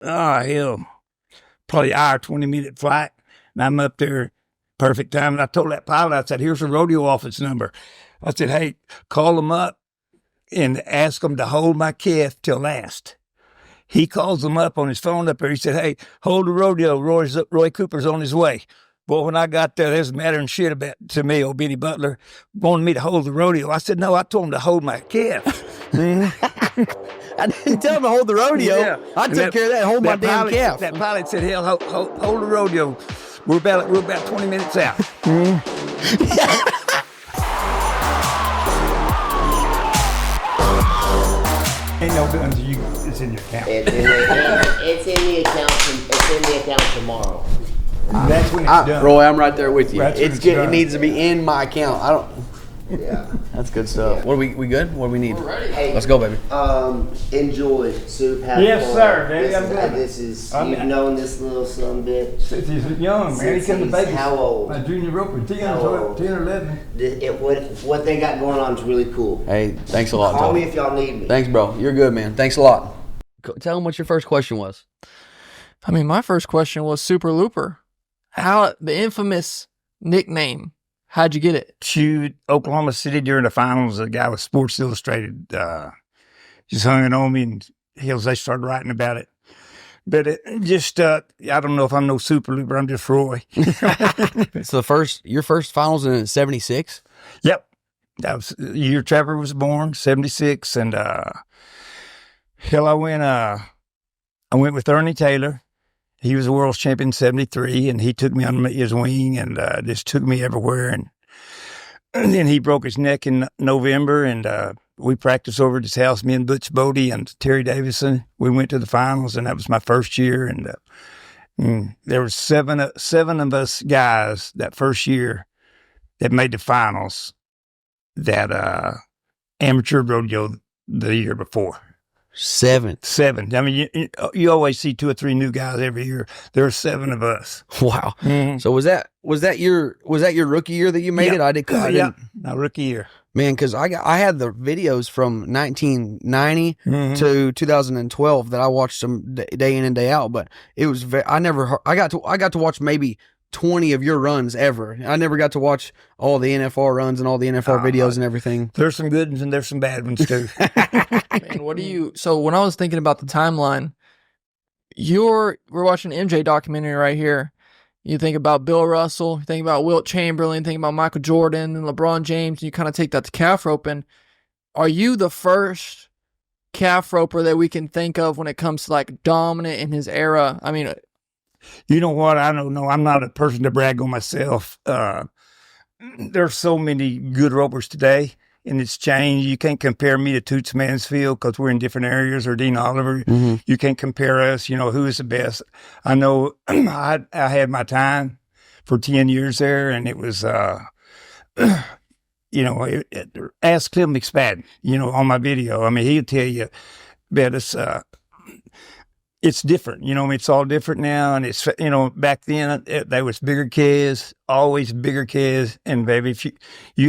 Hell, probably hour, 20-minute flight. And I'm up there, perfect time. And I told that pilot, I said, here's the rodeo office number. I said, hey, call them up and ask them to hold my calf till last. He calls them up on his phone up there. He said, hey, hold the rodeo. Roy Cooper's on his way. Boy, when I got there, there's mattering shit about to me. Old Benny Butler wanted me to hold the rodeo. I said, no, I told him to hold my calf. I didn't tell him to hold the rodeo. Yeah. I took care of that. Hold my damn calf. That pilot said, hell, hold the rodeo. We're about 20 minutes out. Ain't no guns. It's in your account. It's in the account tomorrow. That's when it's done. Roy, I'm right there with you. It's good. It needs to be in my account. I don't. Yeah. That's good stuff. Yeah. What are we good? What do we need? We're ready. Hey, let's go, baby. Enjoy soup. Yes, sir. Baby, I'm good. You've known this little son bitch since he's young, man. He came to Vegas. How old? My junior roper, 10 or 11. What they got going on is really cool. Hey, thanks a lot. Call me if y'all need me. Thanks, bro. You're good, man. Thanks a lot. Tell them what your first question was. I mean, my first question was Super Looper. How the infamous nickname? How'd you get it? Shoot, Oklahoma City during the finals. A guy with Sports Illustrated just hung it on me, and they started writing about it. But it just, I don't know if I'm no Super Looper. I'm just Roy. So your first finals in '76. Yep, that was the year Trevor was born, '76, and hell, I went with Ernie Taylor. He was a world champion in '73, and he took me under his wing and just took me everywhere. And then he broke his neck in November, and we practiced over at his house, me and Butch Bodie and Terry Davison. We went to the finals, and that was my first year. And there were seven of us guys that first year that made the finals that amateur rodeo the year before. Seven. I mean, you always see 2 or 3 new guys every year. There are 7 of us. Wow. Mm-hmm. So was that your rookie year that you made it? I didn't. My rookie year. Man, because I had the videos from 1990 to 2012 that I watched them day in and day out. But it was I got to watch maybe 20 of your runs ever. I never got to watch all the NFR runs and all the NFR videos and everything. There's some good ones and there's some bad ones too. Man, so when I was thinking about the timeline, we're watching an MJ documentary right here. You think about Bill Russell, you think about Wilt Chamberlain, think about Michael Jordan and LeBron James, and you kind of take that to calf roping. Are you the first calf roper that we can think of when it comes to like dominant in his era? I mean, you know what? I don't know. I'm not a person to brag on myself. There's so many good ropers today, and it's changed. You can't compare me to Toots Mansfield because we're in different areas, or Dean Oliver. Mm-hmm. You can't compare us. Who is the best? I know I had my time for 10 years there, and it was, ask Clem McSpadden, on my video. I mean, he'll tell you that it's different, it's all different now. And it's, back then there was bigger kids, always bigger kids. And baby, if you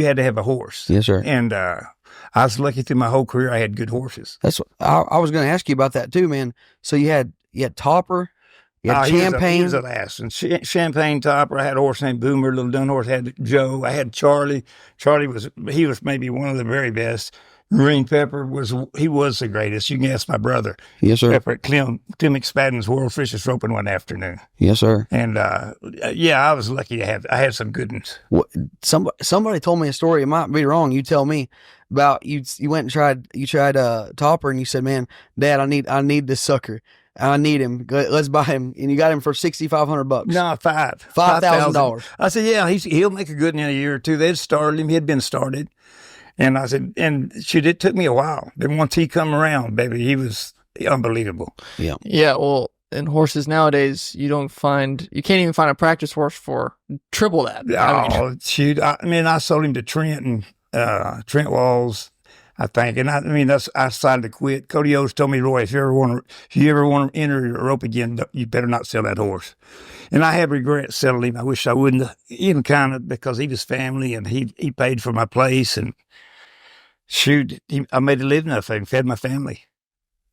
had to have a horse. Yes, sir. And, I was lucky through my whole career. I had good horses. That's what I was going to ask you about that too, man. So you had Topper, you had Champagne. He was the last. And Champagne, Topper. I had a horse named Boomer, Little Dun horse. I had Joe. I had Charlie. Charlie was maybe one of the very best. Green Pepper was the greatest. You can ask my brother. Yes, sir. Pepper at Clem McSpadden's World Fishes Roping one afternoon. Yes, sir. And I was lucky to I had some good ones. Somebody told me a story. It might be wrong. You tell me about you went and tried Topper, and you said, "Man, Dad, I need this sucker. I need him. Let's buy him." And you got him for $6,500. No, $5,000. I said, "Yeah, he'll make a good one in a year or two." They'd started him. He had been started. And I said, it took me a while. Then once he come around, baby, he was unbelievable. Yeah. Yeah. Well, in horses nowadays, you can't even find a practice horse for triple that. Shoot. I sold him to Trent Walls, I think. And I decided to quit. Cody Oates told me, Roy, if you ever want to enter a rope again, you better not sell that horse. And I have regret selling him. I wish I wouldn't, even kind of, because he was family and he paid for my place. And shoot, I made a living off of him, fed my family.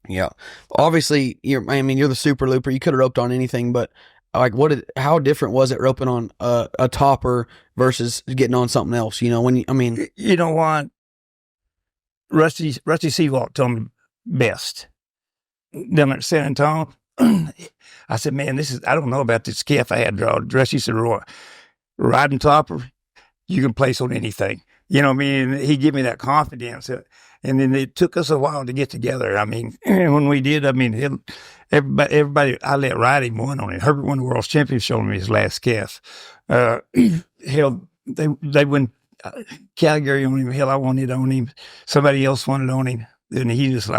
Yeah. Obviously, you're the super looper. You could have roped on anything, but like, how different was it roping on a topper versus getting on something else? You know, You know what? Rusty Seawalk told me best. Down at San Antonio, I said, man, I don't know about this skiff I had drawn. Rusty said, Roy, riding topper, you can place on anything. You know what I mean? He gave me that confidence. And then it took us a while to get together. I mean, when we did, everybody, I let ride him one on it. Herbert won the world's championship, showed me his last skiff. Hell, they wouldn't, Calgary on him. Hell, I wanted on him. Somebody else wanted on him. And he just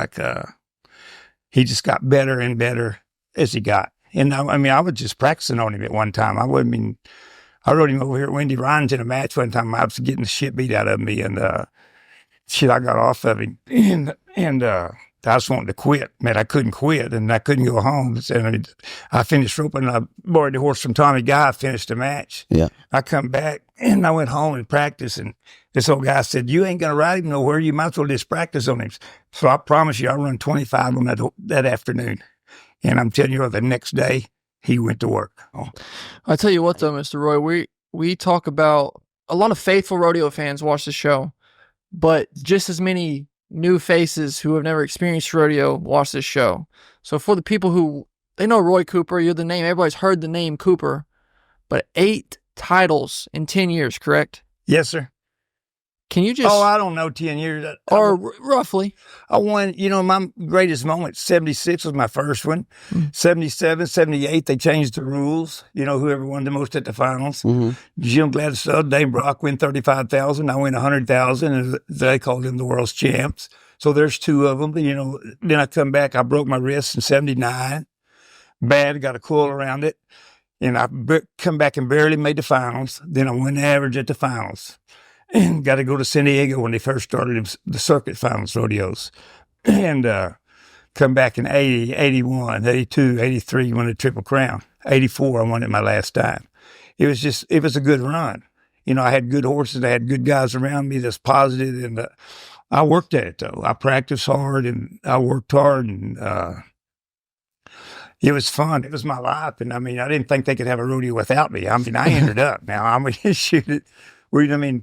he just got better and better as he got. And I was just practicing on him at one time. I rode him over here at Wendy Ryan's in a match one time. I was getting the shit beat out of me, and I got off of him. And I was wanting to quit. Man, I couldn't quit, and I couldn't go home. And I finished roping. I borrowed the horse from Tommy Guy. I finished the match. Yeah. I come back, and I went home and practiced, and this old guy said, you ain't going to ride him nowhere. You might as well just practice on him. So I promise you, I run 25 on that afternoon. And I'm telling you, the next day, he went to work. Oh. I tell you what, though, Mr. Roy, we talk about a lot of faithful rodeo fans watch the show, but just as many new faces who have never experienced rodeo watch this show. So for the people who, they know Roy Cooper, you're the name, everybody's heard the name Cooper, but 8 titles in 10 years, correct? Yes, sir. Can you just... Oh, I don't know, 10 years. Or roughly. I won, my greatest moment, 76 was my first one. 77, 78, they changed the rules. Whoever won the most at the finals. Jim Gladstone, Dane Brock win 35,000. I win 100,000, and they called them the world's champs. So there's 2 of them. Then I come back, I broke my wrist in 79. Bad, got a coil around it. And I come back and barely made the finals. Then I won average at the finals. And got to go to San Diego when they first started the circuit finals rodeos. And come back in 80, 81, 82, 83, won the Triple Crown. 84, I won it my last time. It was a good run. I had good horses. I had good guys around me that's positive. And I worked at it, though. I practiced hard, and I worked hard, and it was fun. It was my life. And, I didn't think they could have a rodeo without me. I ended up. Now, shoot it.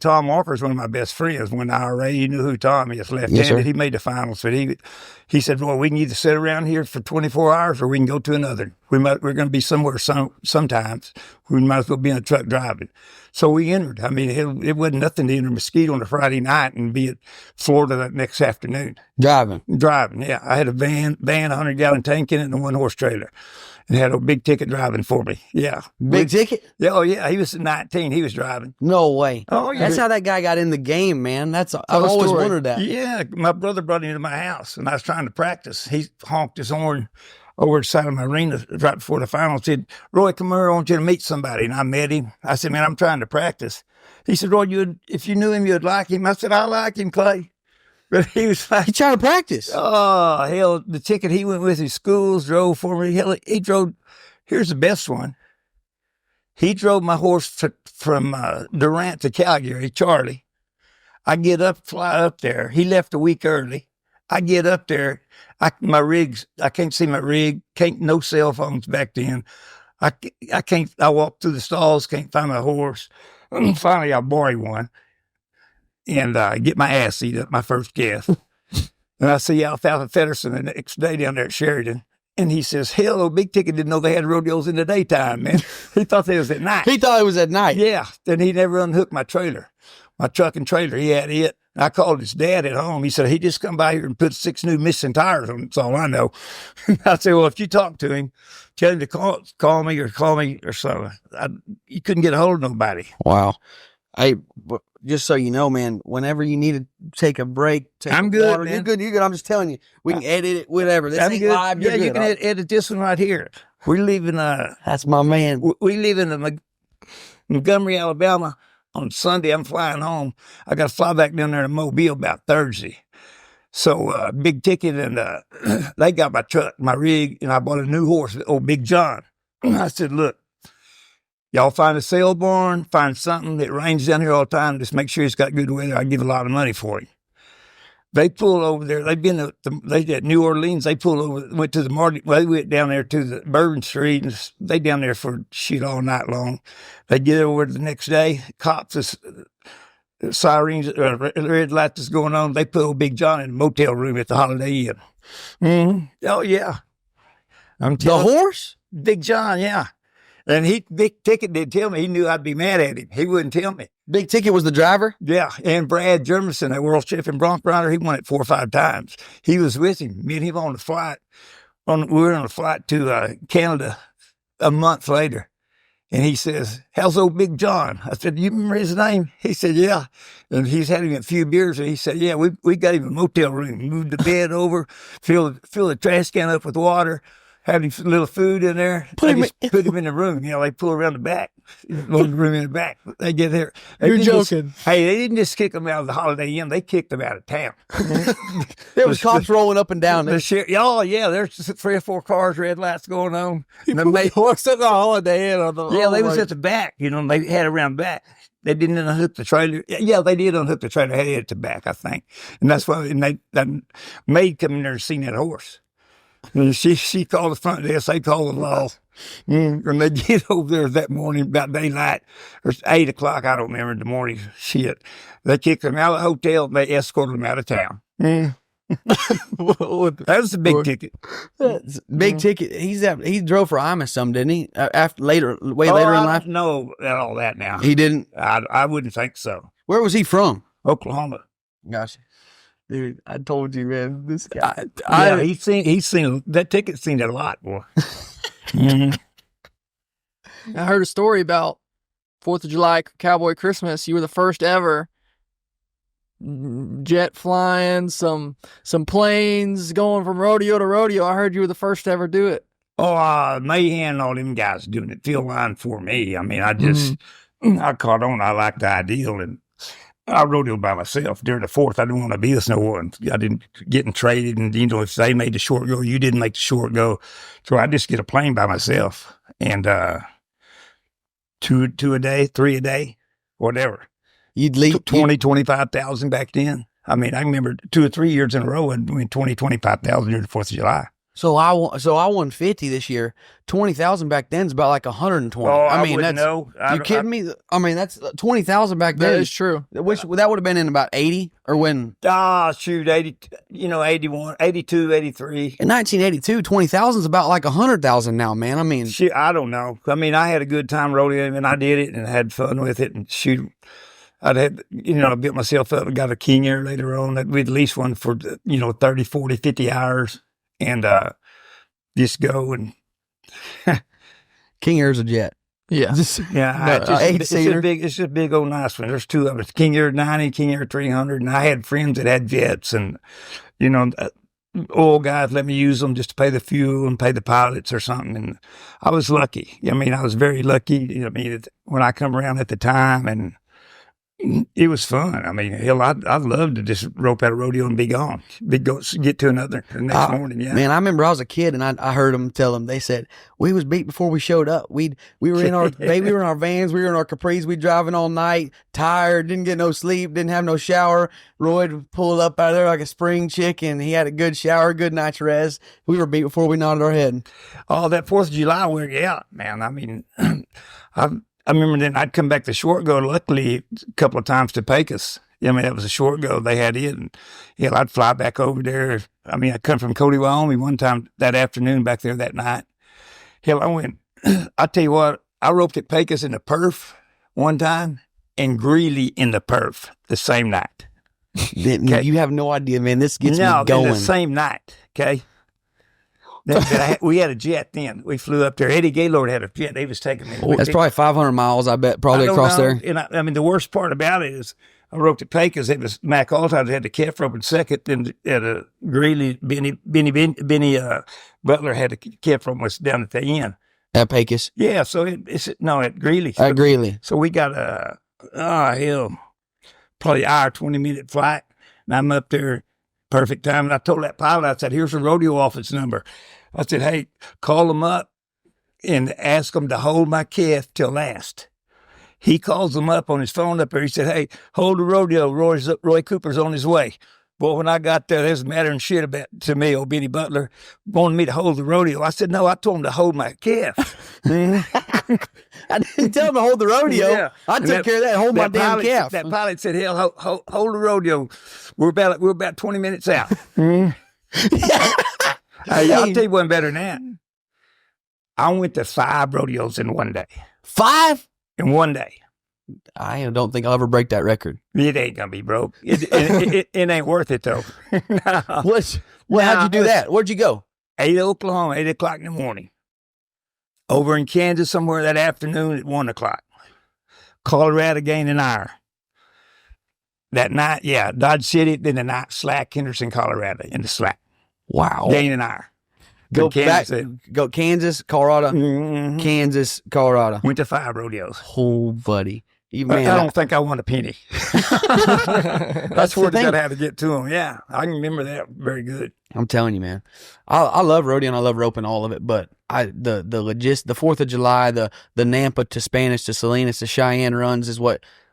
Tom Walker's one of my best friends. When IRA, he knew who Tom is, left-handed. Yes, he made the finals. But he said, well, we can either sit around here for 24 hours or we can go to another. We're going to be somewhere sometimes. We might as well be in a truck driving. So we entered. It wasn't nothing to enter Mesquite on a Friday night and be at Florida that next afternoon. Driving, yeah. I had a van, 100-gallon tank in it, and a 1-horse trailer. And had a big ticket driving for me. Yeah. Big ticket? Yeah, oh, yeah. He was 19. He was driving. No way. Oh, yeah. That's how that guy got in the game, man. I've always wondered that. Yeah. My brother brought him to my house, and I was trying to practice. He honked his horn over the side of my arena right before the final. Said, Roy, come here. I want you to meet somebody. And I met him. I said, man, I'm trying to practice. He said, Roy, if you knew him, you'd like him. I said, I like him, Clay. But he was like... He tried to practice. Oh, hell, the ticket he went with his schools drove for me. Hell, he drove... Here's the best one. He drove my horse from Durant to Calgary, Charlie. I get up, fly up there. He left a week early. I get up there. I can't see my rig. No cell phones back then. I walk through the stalls, can't find my horse. Finally, I borrow one. And get my ass eat up my first guess. And I see Alfalfa Fedderson the next day down there at Sheridan. And he says, hell, Big Ticket didn't know they had rodeos in the daytime, man. He thought they was at night. He thought it was at night. Yeah. Then he never unhooked my trailer. My truck and trailer, he had it. I called his dad at home. He said, he just come by here and put 6 new missing tires on. That's all I know. I said, well, if you talk to him, tell him to call me or something. You couldn't get a hold of nobody. Wow. Just so you know, man, whenever you need to take a break, I'm good, water, man. You're good. I'm just telling you, we can edit it, whatever. This ain't live. Yeah, you can edit this one right here. We're leaving. That's my man. We leave in Montgomery, Alabama on Sunday. I'm flying home. I got to fly back down there to Mobile about Thursday. So Big Ticket and they got my truck, my rig, and I bought a new horse, old Big John. I said, look. Y'all find a sale barn, find something that rains down here all the time. Just make sure it's got good weather. I give a lot of money for it. They pulled over there. They've been at New Orleans. They pulled over, went to the Mardi. Well, they went down there to the Bourbon Street, and they down there for shit all night long. They get over the next day. Cops, sirens, red lights is going on. They put old Big John in a motel room at the Holiday Inn. Oh yeah, I'm telling The horse? Big John, yeah. And Big Ticket did tell me he knew I'd be mad at him. He wouldn't tell me. Big Ticket was the driver? Yeah, and Brad Jermison, that world champion bronc rider, he won it 4 or 5 times. He was with him. Me and him on the flight. We were on a flight to Canada a month later. And he says, how's old Big John? I said, you remember his name? He said, yeah. And he's had him a few beers. And he said, yeah, we got him a motel room. Moved the bed over, fill the trash can up with water, had him some little food in there. Put him in the room. You know, they pull around the back, one room in the back. They get there. You're joking. Hey, they didn't just kick him out of the Holiday Inn. They kicked him out of town. There was cops rolling up and down. Oh, yeah, there's 3 or 4 cars, red lights going on. And the horse at the Holiday Inn. Yeah, they was at the back. You know, they had it around back. They didn't unhook the trailer. Yeah, they did unhook the trailer. Had it at the back, I think. And that's why that maid come in there and seen that horse. And she called the front desk. They called the law. And they get over there that morning about daylight, or 8 o'clock. I don't remember the morning. Shit. They kicked them out of the hotel. And they escorted them out of town. That was a big ticket. Big Ticket. He drove for Imus some, didn't he? Later in life. I don't know all that now. He didn't. I wouldn't think so. Where was he from? Oklahoma. Gotcha. Dude, I told you, man. This guy. Yeah, he's seen that ticket. Seen it a lot, boy. I heard a story about 4th of July, Cowboy Christmas. You were the first ever. Jet flying, some planes going from rodeo to rodeo. I heard you were the first to ever do it. Oh, Mayhan and all them guys doing it. Field line for me. I mean, I caught on. I liked the ideal, and I rodeo by myself. During the 4th, I didn't want to be with no one. I didn't get traded, and if they made the short go, you didn't make the short go. So I just get a plane by myself, and 2 a day, 3 a day, whatever. You'd leave 25,000 back then. I mean, I remember 2 or 3 years in a row, I'd win 25,000 during the 4th of July. So I won 50 this year. 20,000 back then is about like 120. Oh, I mean, you kidding me? I mean, that's 20,000 back then. That is true. Which that would have been in about 80 or when? Shoot, 80, 81, 82, 83. In 1982, 20,000 is about like 100,000 now, man. I mean, shit, I don't know. I mean, I had a good time rodeoing, and I did it and had fun with it, and shoot. I built myself up. I got a King Air later on. We'd lease one for, 30, 40, 50 hours and just go and. King Air's a jet. Yeah. Yeah. It's just a big old nice one. There's 2 of them. King Air 90, King Air 300. And I had friends that had jets, and, oil guys let me use them just to pay the fuel and pay the pilots or something. And I was lucky. I mean, I was very lucky. When I come around at the time, and it was fun. I mean, hell, I'd love to just rope out a rodeo and be gone. Get to another the next morning. Yeah, man. I remember I was a kid and I heard them tell them. They said we was beat before we showed up. We were in our we were in our vans. We were in our Capris. We driving all night, tired, didn't get no sleep, didn't have no shower. Roy would pull up out of there like a spring chicken. He had a good shower, good night's rest. We were beat before we nodded our head. Oh, that 4th of July, yeah, man. I mean, I remember then I'd come back to short go, luckily, a couple of times to Pecos. I mean, that was a short go. They had it. And, I'd fly back over there. I mean, I come from Cody, Wyoming one time that afternoon back there that night. Hell, I went, I tell you what, I roped at Pecos in the perf one time and Greeley in the perf the same night. Okay? You have no idea, man. This gets me going. The same night, okay? We had a jet then. We flew up there. Eddie Gaylord had a jet. He was taking me. That's probably 500 miles, I bet, probably across there. And I mean, the worst part about it is I roped at Pecos. It was Mac Altides had the calf rope in second. Then at a Greeley, Benny Butler had the calf rope was down at the end. At Pecos? Yeah. So at Greeley. At Greeley. So we got probably an hour, 20-minute flight. And I'm up there, perfect time. And I told that pilot, I said, here's the rodeo office number. I said, hey, call them up and ask them to hold my calf till last. He calls them up on his phone up there. He said, hey, hold the rodeo. Roy Cooper's on his way. Boy, when I got there, they was mattering shit about to me. Old Benny Butler wanted me to hold the rodeo. I said, no, I told him to hold my calf. I didn't tell him to hold the rodeo. Yeah. I took care of that. Hold my damn pilot, calf. That pilot said, hell, hold the rodeo. We're about 20 minutes out. Hey, I'll tell you one better than that. I went to 5 rodeos in one day. 5? In one day. I don't think I'll ever break that record. It ain't gonna be broke. It ain't worth it though. How'd you do that? Where'd you go? 8 Oklahoma, 8 o'clock in the morning. Over in Kansas somewhere that afternoon at 1 o'clock. Colorado gained an hour. That night, Dodge City, then the night Slack, Henderson, Colorado in the Slack. Wow. Gained an hour. Go Kansas, go Kansas, Colorado. Mm-hmm. Kansas, Colorado. Went to 5 rodeos. Oh, buddy. I don't think I won a penny. That's where they got to get to them. Yeah, I can remember that very good. I'm telling you, man. I love rodeo and I love roping, all of it. But the 4th of July, the Nampa to Spanish to Salinas to Cheyenne runs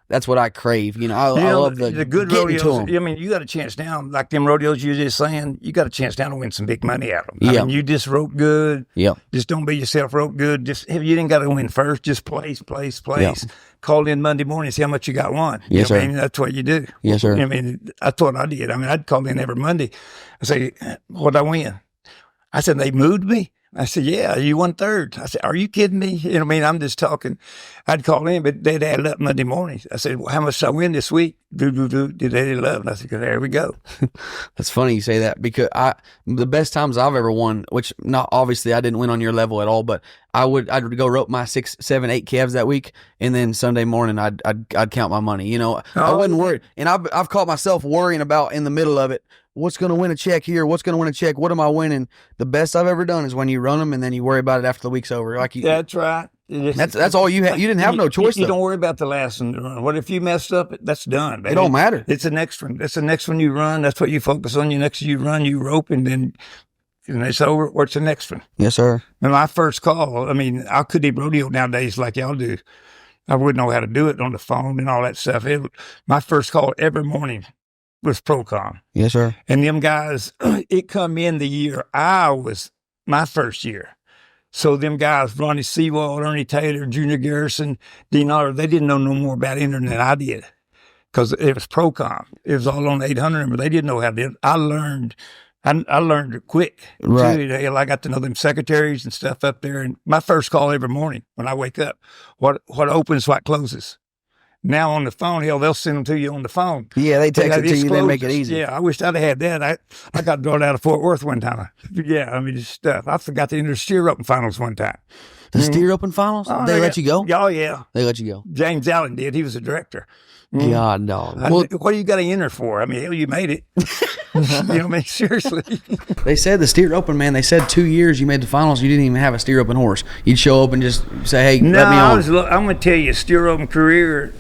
that's what I crave. You know, I love the good getting rodeos. to 'em. I mean, you got a chance now, like them rodeos you were just saying, you got a chance now to win some big money out of them. I mean, you just rope good. Yep. Just don't be yourself rope good. Just you didn't got to win first. Just place. Yep. Call in Monday morning, see how much you got won. Yes, you know sir. I mean, that's what you do. Yes, sir. I mean, that's what I did. I mean, I'd call in every Monday. I say, what'd I win? I said, they moved me. I said, yeah, you won 3rd. I said, are you kidding me? You know what I mean? I'm just talking. I'd call in, but they'd add it up Monday morning. I said, well, how much did I win this week? Did they add it up? And I said, there we go. That's funny you say that, because the best times I've ever won, which not obviously I didn't win on your level at all, but I'd go rope my 6, 7, 8 calves that week, and then Sunday morning I'd count my money. You know, I wasn't worried, and I've caught myself worrying about in the middle of it. What's going to win a check here? What's going to win a check? What am I winning? The best I've ever done is when you run them and then you worry about it after the week's over. That's right. That's all you had. You didn't have no choice. You don't worry about the last one to run. What if you messed up? That's done. Baby. It don't matter. It's the next one. That's the next one you run. That's what you focus on. Next you run, you rope, and then it's over. What's the next one? Yes, sir. And my first call, I mean, I couldn't rodeo nowadays like y'all do. I wouldn't know how to do it on the phone and all that stuff. My first call every morning was Procom. Yes, sir. And them guys, it come in the year I was my first year. So them guys, Ronnie Sewald, Ernie Taylor, Junior Garrison, Dean Otter, they didn't know no more about internet than I did, because it was Procom. It was all on the 800 number. They didn't know how to do it. I learned it quick. Right. Too. I got to know them secretaries and stuff up there. And my first call every morning when I wake up, what opens, what closes. Now on the phone, they'll send them to you on the phone. Yeah, they text it to you, then make it easy. Yeah, I wished I'd have had that. I got drawn out of Fort Worth one time. Yeah, I mean, just stuff. I forgot to enter the steer open finals one time. The steer open finals? Oh, they let you go? Oh, yeah. They let you go. James Allen did. He was a director. God, dog. What do you got to enter for? I mean, hell, you made it. You know what I mean? Seriously. They said the steer open, man, they said 2 years you made the finals, you didn't even have a steer open horse. You'd show up and just say, hey, let me on. I'm going to tell you, steer open career.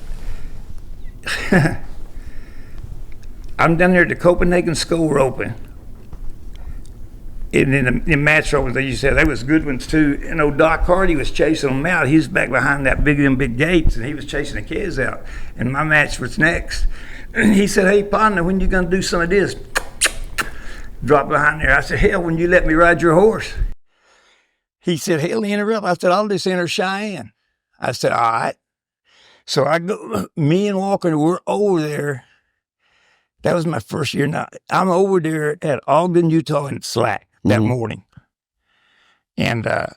I'm down there at the Copenhagen School Open. And in match ropes, they used to say they was good ones too. And old Doc Hardy was chasing them out. He was back behind them big gates, and he was chasing the kids out. And my match was next. And he said, hey, partner, when you gonna do some of this? Drop behind there. I said, hell, when you let me ride your horse. He said, hell, enter up. I said, I'll just enter Cheyenne. I said, all right. So I go, me and Walker, we're over there. That was my first year. Now, I'm over there at Ogden, Utah in Slack that morning. And I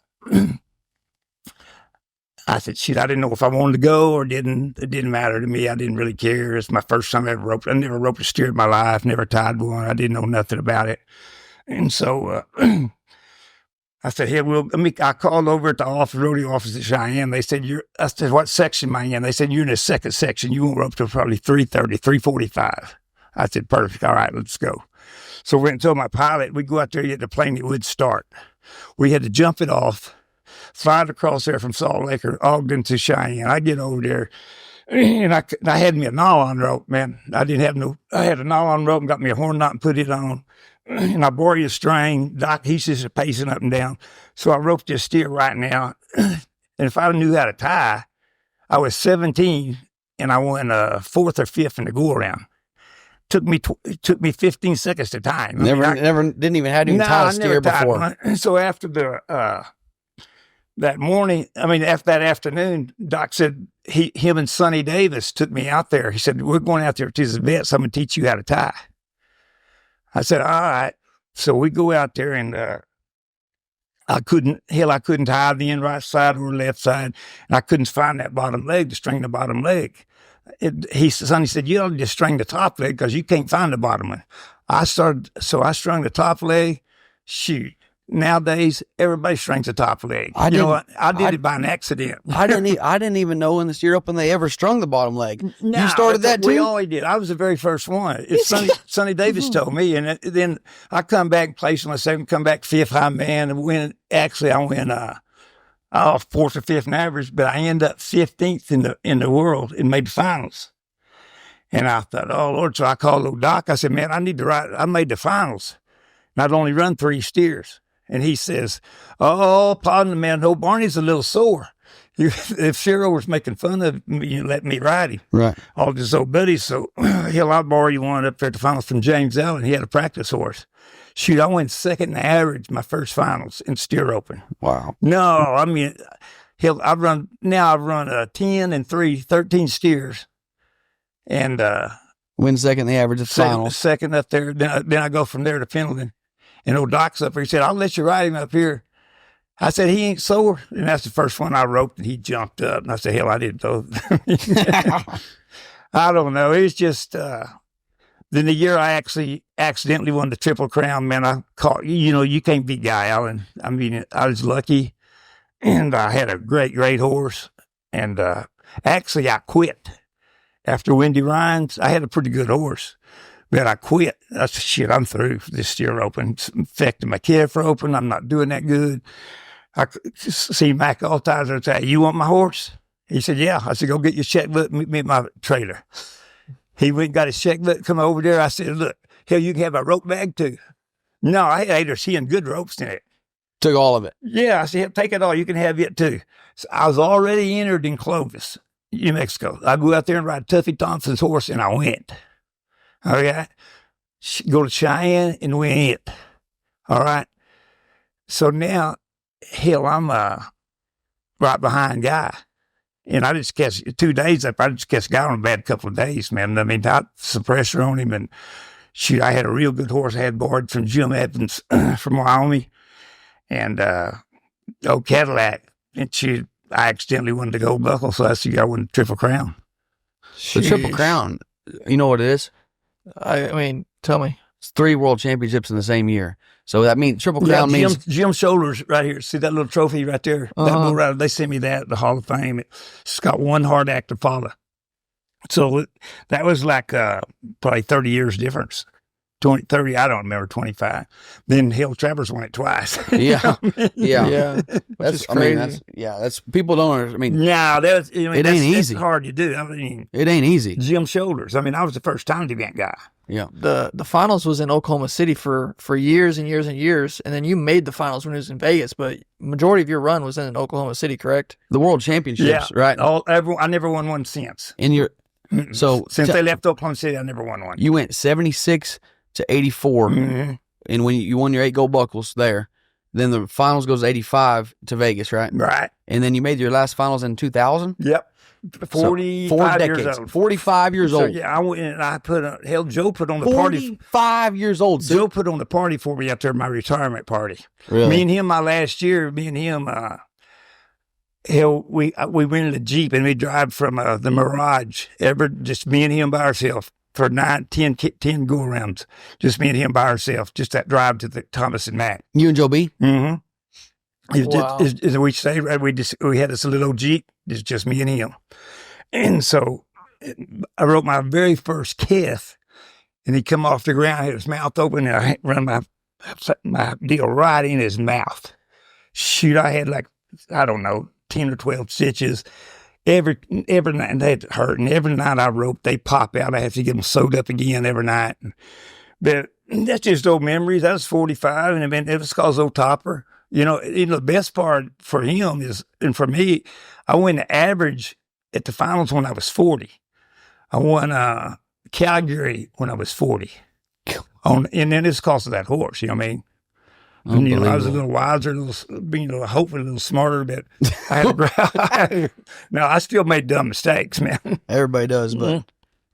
said, shit, I didn't know if I wanted to go or didn't. It didn't matter to me. I didn't really care. It's my first time I ever roped. I never roped a steer in my life, never tied one. I didn't know nothing about it. And so I said, hey, I called over at the rodeo office at Cheyenne. They said, I said, what section am I in? They said, you're in the second section. You won't rope till probably 3:30, 3:45. I said, perfect. All right, let's go. So we went and told my pilot, we'd go out there, get the plane, it would start. We had to jump it off, fly it across there from Salt Lake or Ogden to Cheyenne. I get over there, and I had me a nylon rope, man. I had a nylon rope and got me a horn knot and put it on. And I borrowed a string. Doc, he's just pacing up and down. So I roped this steer right now. And if I knew how to tie, I was 17 and I won 4th or 5th in the go around. it took me 15 seconds to time. Never didn't even have to even tie a steer before. So after that morning, after that afternoon, Doc said him and Sonny Davis took me out there. He said, we're going out there to the vets. I'm going to teach you how to tie. I said, all right. So we go out there and I couldn't tie the end right side or left side. And I couldn't find that bottom leg to string the bottom leg. Sonny said, you ought to just string the top leg because you can't find the bottom one. So I strung the top leg. Shoot. Nowadays, everybody strings the top leg. I did it by an accident. I didn't even know in the steer open they ever strung the bottom leg. No, you started that too? We always did. I was the very first one. Sonny Davis told me, and then I come back and placed my second, come back fifth high man, and win. Actually, I went fourth or fifth in average, but I ended up 15th in the world and made the finals. And I thought, oh Lord! So I called old Doc. I said, man, I need to ride. I made the finals, and I'd only run 3 steers. And he says, oh, pardon me, man, old Barney's a little sore. If Cyril was making fun of me, you let me ride him. Right. All his old buddies. So, hell, I'll borrow you one up there at the finals from James Allen. He had a practice horse. Shoot, I went second in the average my first finals in steer open. Wow. No, hell, I've run 10 and 3, 13 steers. And win second in the average of finals. Second up there. Then I go from there to Pendleton. And old Doc's up there. He said, I'll let you ride him up here. I said, he ain't sore. And that's the first one I roped, and he jumped up. And I said, hell, I didn't know. I don't know. It's just, then the year I actually accidentally won the Triple Crown, man, I caught, you can't beat Guy Allen. I was lucky, and I had a great, great horse. And actually, I quit. After Wendy Ryan's, I had a pretty good horse. But I quit. I said, shit, I'm through this steer open. It's affecting my kid for open. I'm not doing that good. I see Mac all the time. I say, you want my horse? He said, yeah. I said, go get your checkbook, meet me at my trailer. He went and got his checkbook, come over there. I said, look, hell, you can have a rope bag too. No, I had 8 or 10 good ropes in it. Took all of it. Yeah, I said, take it all. You can have it too. So I was already entered in Clovis, New Mexico. I go out there and ride Tuffy Thompson's horse, and I went. All right. Go to Cheyenne and win it. All right. So now, hell, I'm right behind Guy. And I just catch 2 days up. I just catch Guy on a bad couple of days, man. I some pressure on him. And shoot, I had a real good horse I had borrowed from Jim Evans from Wyoming. And old Cadillac. And I accidentally won the gold buckle. So I see I won the Triple Crown. The Triple Crown, you know what it is? Tell me. It's 3 world championships in the same year. So that means Triple Crown means Jim Shoulders right here. See that little trophy right there? That bull rider, they sent me that, the Hall of Fame. It's got one hard act to follow. So that was like probably 30 years difference. 30, I don't remember, 25. Then Hill Travers won it twice. Yeah. That's crazy. That's people don't. No, it ain't easy. It's hard to do. It ain't easy. Jim Shoulders. I was the first time event guy. Yeah. The finals was in Oklahoma City for years and years and years, and then you made the finals when it was in Vegas. But majority of your run was in Oklahoma City, correct? The world championships, right? I never won one since. Since they left Oklahoma City, I never won one. You went 76 to 84, and when you won your 8 gold buckles there, then the finals goes 85 to Vegas, right? Right. And then you made your last finals in 2000? Yep. 45 years old. 45 years old. Yeah, I went and Joe put on the party. 45 years old. Joe put on the party for me out there at my retirement party. Really? Me and him, my last year, we rented a Jeep and we drive from the Mirage, just me and him by ourselves. For 10 go-arounds, just me and him by ourselves, just that drive to the Thomas and Mack. You and Joe B? Mm-hmm. Wow. We say, we had this little old Jeep, it's just me and him. And so I wrote my very first kiss, and he come off the ground, had his mouth open, and I run my deal right in his mouth. Shoot, I had 10 or 12 stitches. Every night they hurt, and every night I rope, they pop out. I have to get them sewed up again every night. But that's just old memories. I was 45, and it was called old Topper. The best part for him is, and for me, I won the average at the finals when I was 40. I won Calgary when I was 40. And then it's because of that horse, you know what I mean? And, I was a little wiser, hopefully a little smarter, but I had to no, I still made dumb mistakes, man. Everybody does, but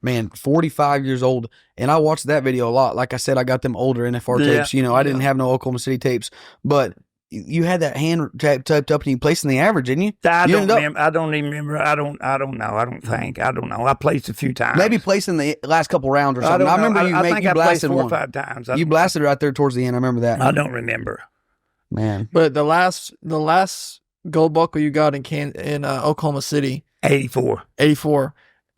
man, 45 years old, and I watched that video a lot. Like I said, I got them older NFR tapes. I didn't have no Oklahoma City tapes, but you had that hand typed up and you placed in the average, didn't you? I don't even remember. I don't know. I don't think. I don't know. I placed a few times. Maybe placed in the last couple rounds or something. I remember you blasted 4 or one. 5 times. You blasted right there towards the end. I remember that. I don't remember. Man. But the last gold buckle you got in Oklahoma City, 84.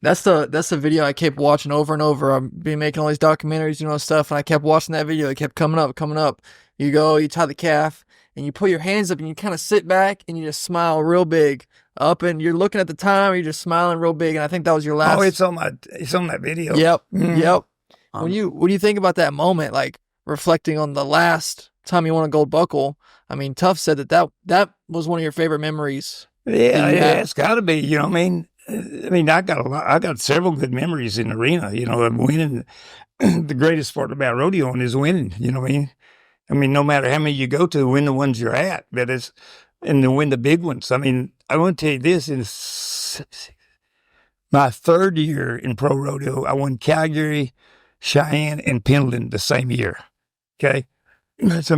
That's the video I kept watching over and over. I've been making all these documentaries, stuff, and I kept watching that video. It kept coming up. You go, you tie the calf, and you put your hands up, and you kind of sit back, and you just smile real big up, and you're looking at the time, you're just smiling real big, and I think that was your last. Oh, it's on that video. Yep, yep. When you think about that moment, like reflecting on the last time you won a gold buckle, I mean, Tough said that was one of your favorite memories. Yeah, it's got to be. You know what I mean? I got several good memories in the arena. Of winning. The greatest part about rodeoing is winning. You know what I mean? I mean, no matter how many you go to, win the ones you're at, and to win the big ones. I mean, I want to tell you this: in my 3rd year in pro rodeo, I won Calgary, Cheyenne, and Pendleton the same year. Okay, that's a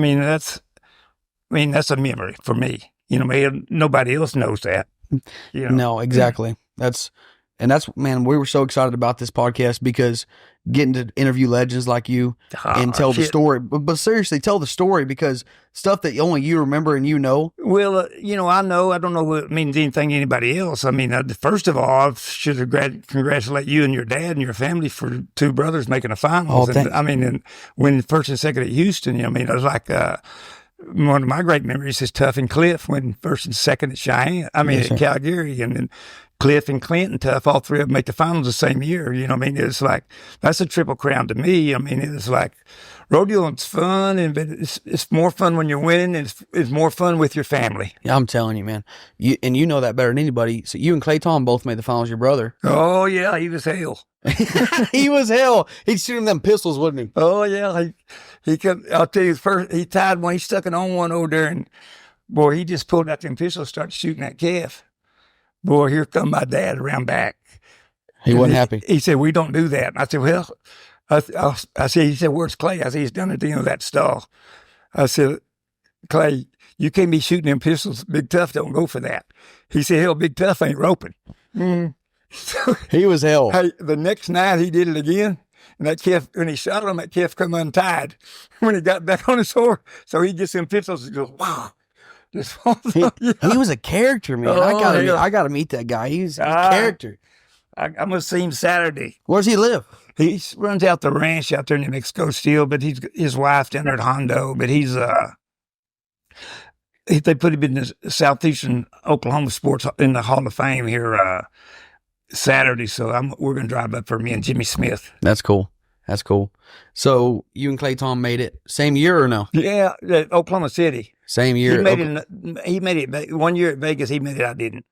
memory for me. Nobody else knows that. No, exactly. That's man, we were so excited about this podcast because getting to interview legends like you and tell the story. But seriously, tell the story because stuff that only you remember and Well, I know. I don't know what it means anything to anybody else. I mean, first of all, I should congratulate you and your dad and your family for 2 brothers making the finals. And when first and second at Houston, it was like one of my great memories is Tough and Cliff when first and second at Cheyenne. At Calgary, and then Cliff and Clint and Tough, all 3 of them make the finals the same year. It's like, that's a triple crown to me. It's like, rodeoing's fun, but it's more fun when you're winning, and it's more fun with your family. Yeah, I'm telling you, man. You know that better than anybody. So you and Clayton both made the finals, your brother. Oh, yeah, he was hell. He was hell. He'd shoot him them pistols, wouldn't he? Oh, yeah. He could, I'll tell you, first, he tied one, he stuck it on one over there, and boy, he just pulled out them pistols, started shooting that calf. Boy, here come my dad around back. He wasn't happy. He said, we don't do that. And I said, well, he said, where's Clay? I said, he's done at the end of that stall. I said, Clay, you can't be shooting them pistols. Big Tough don't go for that. He said, hell, Big Tough ain't roping. So, he was hell. Hey, the next night he did it again. And that calf, when he shot him, that calf come untied. When he got back on his horse, so he gets them pistols and goes, wow. He was a character, man. Oh, I gotta meet that guy. He's a character. I'm gonna see him Saturday. Where does he live? He runs out the ranch out there in New Mexico still, but his wife down there at Hondo. But they put him in the Southeastern Oklahoma Sports in the Hall of Fame here Saturday. So we're gonna drive up for me and Jimmy Smith. That's cool. So you and Clayton made it same year or no? Yeah, Oklahoma City. Same year. He made it 1 year at Vegas. He made it. I didn't.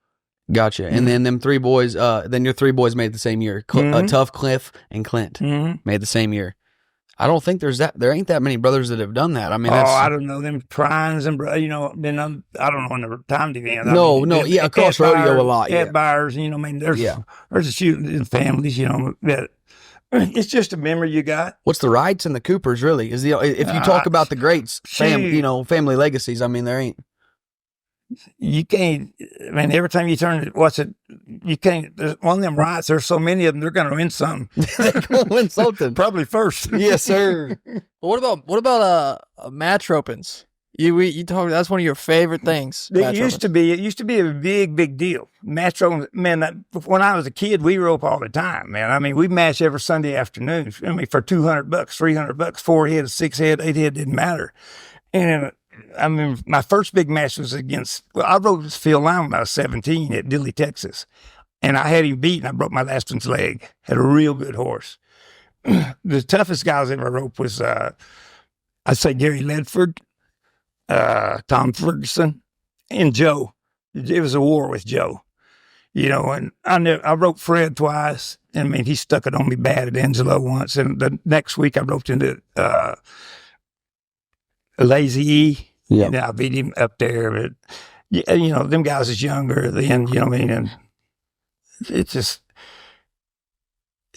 Gotcha. And then them 3 boys. Then your 3 boys made the same year. Tough, Cliff, and Clint made the same year. I don't think there ain't that many brothers that have done that. I mean, I don't know them Trines and then I don't know in the time event. Across rodeo a lot. Cat buyers, there's a few families, that. It's just a memory you got. What's the Wrights and the Coopers really? If you talk about the greats, family legacies, I mean, there ain't. You can't. I mean, every time you turn it, you can't. There's one of them Wrights. There's so many of them. They're going to win something. They're going to win something. Probably first. Yes, sir. Well, what about match ropings? You talk. That's one of your favorite things. It used to be a big deal. Match roping, man. When I was a kid, we rope all the time, man. I mean, we match every Sunday afternoon. I mean, for $200, $300, 4 head, 6 head, 8 head, didn't matter. And I mean, my first big match was I rode Phil Line when I was 17 at Dilley, Texas, and I had him beat, and I broke my last one's leg. Had a real good horse. The toughest guys I ever roped was, I'd say Gary Ledford, Tom Ferguson, and Joe. It was a war with Joe, and I wrote Fred twice, I mean, he stuck it on me bad at Angelo once. And the next week I roped into Lazy E. Yeah. And I beat him up there. But, yeah, you know, them guys is younger then, you know what I mean? And it's just,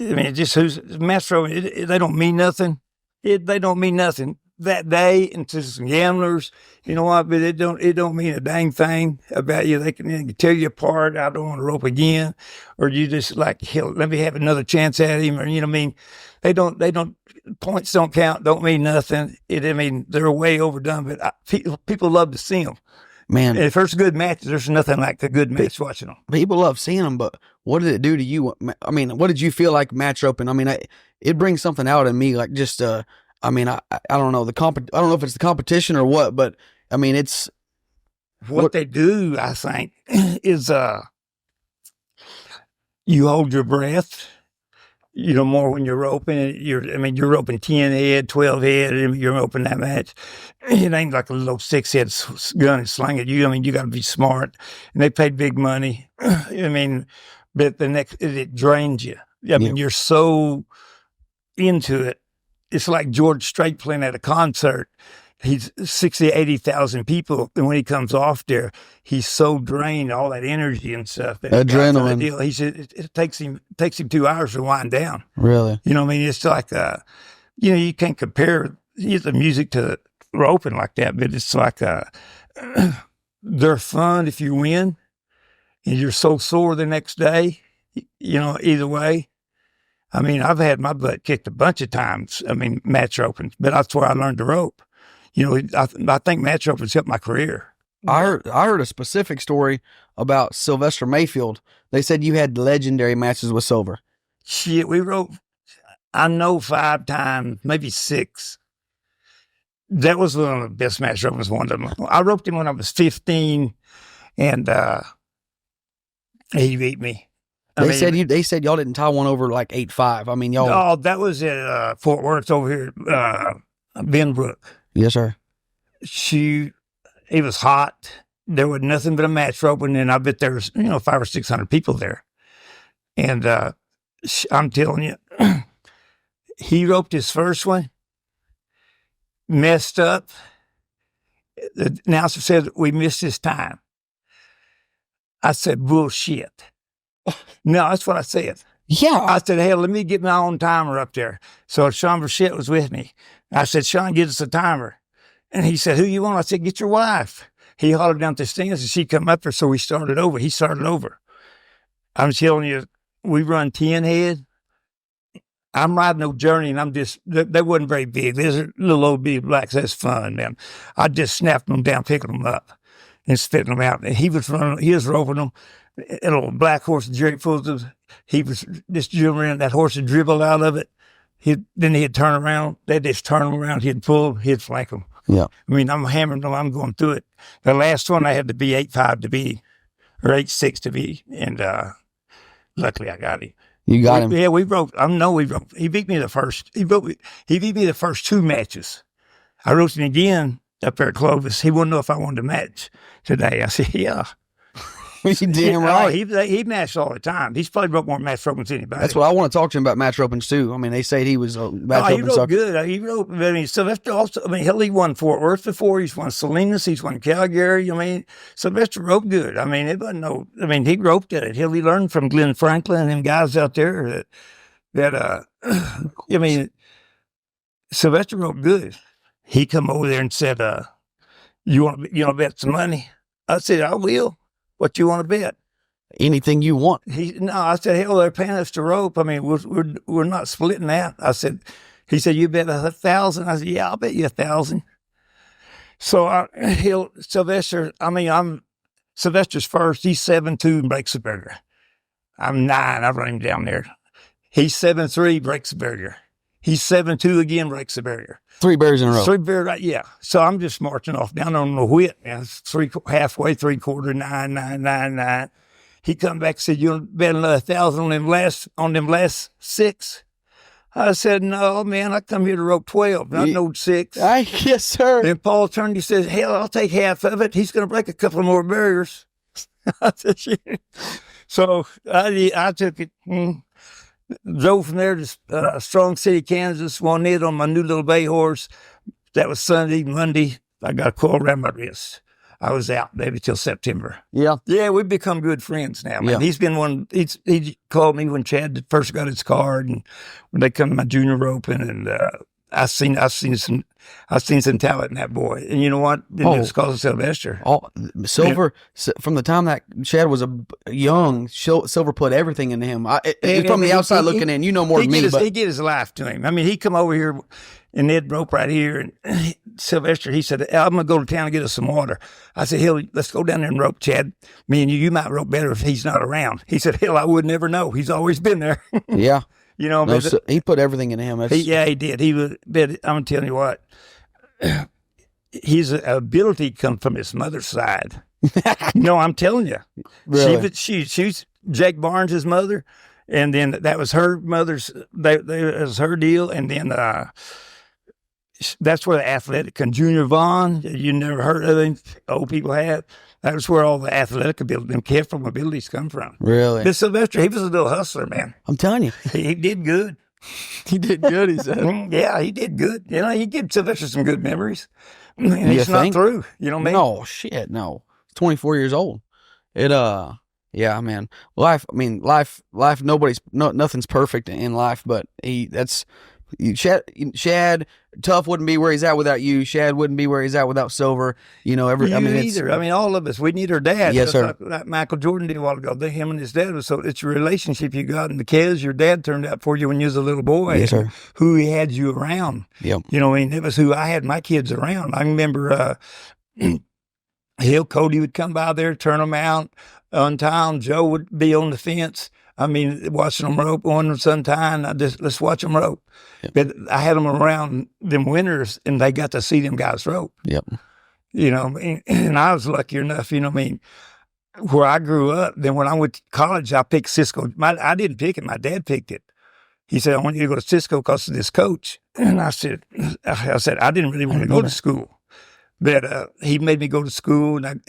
I mean, it just who's match roping, they don't mean nothing. They don't mean nothing that day, and to some gamblers, you know what? But it don't mean a dang thing about you. They can tear you apart. I don't want to rope again, or you just like, hell, let me have another chance at him, or you know what I mean? They don't points don't count. Don't mean nothing. I mean, they're way overdone. But people love to see them. Man, And if there's good matches, there's nothing like a good match watching them. people love seeing them, but what did it do to you? I mean, what did you feel like match roping? I mean, it brings something out in me, like just, I mean, I don't know, I don't know if it's the competition or what, but I mean, it's What they do, I think, is you hold your breath. You know, more when you're roping. You're roping 10 head, 12 head, and you're roping that match. It ain't like a little 6-head gun and sling it. I mean, you got to be smart. And they paid big money. I mean, but it drains you. I mean, you're so into it. It's like George Strait playing at a concert. He's 60, 80,000 people. And when he comes off there, he's so drained, all that energy and stuff. Adrenaline. He said it takes him 2 hours to wind down. really, You know what I mean? It's like, you know, you can't compare the music to roping like that, but it's like, they're fun if you win and you're so sore the next day, you know, either way. I mean, I've had my butt kicked a bunch of times. I mean, match roping, but that's where I learned to rope. You know, I think match roping's helped my career. I heard a specific story about Sylvester Mayfield. They said you had legendary matches with Silver. Shit, we roped, I know 5 times, maybe 6. That was one of the best match roping, was one of them. I roped him when I was 15, and he beat me. They said y'all didn't tie one over like 8-5. I mean, y'all. Oh, that was at Fort Worth over here, Benbrook. Yes, sir. It was hot. There was nothing but a match roping, and I bet there was, 500 or 600 people there. And I'm telling you, he roped his first one, messed up. The announcer said, we missed his time. I said, bullshit. No, that's what I said. Yeah. I said, hey, let me get my own timer up there. So Sean Burchett was with me. I said, Sean, get us a timer. And he said, who you want? I said, get your wife. He hollered down the stands and she come up there. So we started over. He started over. I'm telling you, we run 10 head. I'm riding no journey and they wasn't very big. There's a little old bitty blacks. That's fun, man. I just snapped them down, picking them up and spitting them out. And he was roping them. An old black horse, Jerry Fulton, he was just dribbling around. That horse would dribble out of it. Then he'd turn around. They'd just turn him around. He'd pull. He'd flank them. Yeah. I mean, I'm hammering them. I'm going through it. The last one I had to be 8'5" to be, or 8'6" to be, and luckily I got him. You got him. Yeah, we roped. we roped. He beat me the first. He beat me the first 2 matches. I roped him again up there at Clovis. He wouldn't know if I wanted to match today. I said, yeah. You damn right. He matched all the time. He's probably broke more match ropings than anybody. That's what I want to talk to him about match ropings too. I mean, they said he was a match he roping wrote sucker. good. He wrote. I mean, Sylvester also. I mean, hell, he won Fort Worth before. He's won Salinas. He's won Calgary. I mean, Sylvester roped good. I mean, it wasn't no. I mean, he roped at it. Hell, he learned from Glenn Franklin and them guys out there that. I mean, Sylvester roped good. He come over there and said, "You want to bet some money?" I said, "I will. What you want to bet?" Anything you want. I said, hell, they're paying us to rope. I mean, we're not splitting that. He said, you bet 1,000. I said, yeah, I'll bet you 1,000. So Sylvester, I'm Sylvester's first. He's 7'2" and breaks the barrier. I'm 9. I run him down there. He's 7'3", breaks the barrier. He's 7'2" again, breaks the barrier. 3 barriers in a row. 3 barriers, right? Yeah. So I'm just marching off down on the whip. Man. Halfway, 3/4, 9, 9, 9, 9. He come back and said, you want to bet another 1,000 on them last 6? I said, no, man, I come here to rope 12, not no 6. Yes, sir. And Paul turned, he says, hell, I'll take half of it. He's going to break a couple more barriers. I said, shit. So I took it. Drove from there to Strong City, Kansas. Won it on my new little bay horse. That was Sunday. Monday, I got a coil around my wrist. I was out maybe till September. Yeah. Yeah, we've become good friends now, man. Yeah. He's been he called me when Chad first got his card, and when they come to my junior roping, and I've seen some talent in that boy. And you know what? It's called Sylvester. Silver, from the time that Chad was a young, Silver put everything into him. From the outside looking in, you know more than me. He get his life to him. I mean, he come over here and they'd rope right here. And Sylvester, he said, I'm going to go to town and get us some water. I said, hell, let's go down there and rope, Chad. Me and you might rope better if he's not around. He said, hell, I would never know. He's always been there. Yeah. You know, he put everything in him. He did. He was, but I'm telling you what, his ability come from his mother's side. No, I'm telling you. Really? She's Jake Barnes' mother, and then that was her mother's, that was her deal, and then that's where the athletic, and Junior Vaughn, you never heard of him, old people have. That was where all the athletic ability, them careful abilities come from. Really? But Sylvester, he was a little hustler, man. I'm telling you. He did good. He did good, he said. Yeah, he did good. You know, he gave Sylvester some good memories. And he's not through. You know what I mean? No, shit, no. He's 24 years old. Yeah, man. Life, nothing's perfect in life, but Shad, Tough wouldn't be where he's at without you. Shad wouldn't be where he's at without Silver. You know, either. I mean, all of us, we need our dad. Yes, sir. Like Michael Jordan did a while ago. Him and his dad was so. It's a relationship you got in the kids. Your dad turned out for you when you was a little boy. Yes, sir. Who he had you around. Yep. You know, I mean, it was who I had my kids around. I remember Cody would come by there, turn them out, untie them. Joe would be on the fence. I mean, watching them rope on sometime. Let's watch them rope. Yep. But I had them around them winters, and they got to see them guys rope. Yep. You know, and I was lucky enough, you know what I mean, where I grew up. Then when I went to college, I picked Cisco. I didn't pick it. My dad picked it. He said, I want you to go to Cisco because of this coach. And I said, I didn't really want to go to school. But he made me go to school. And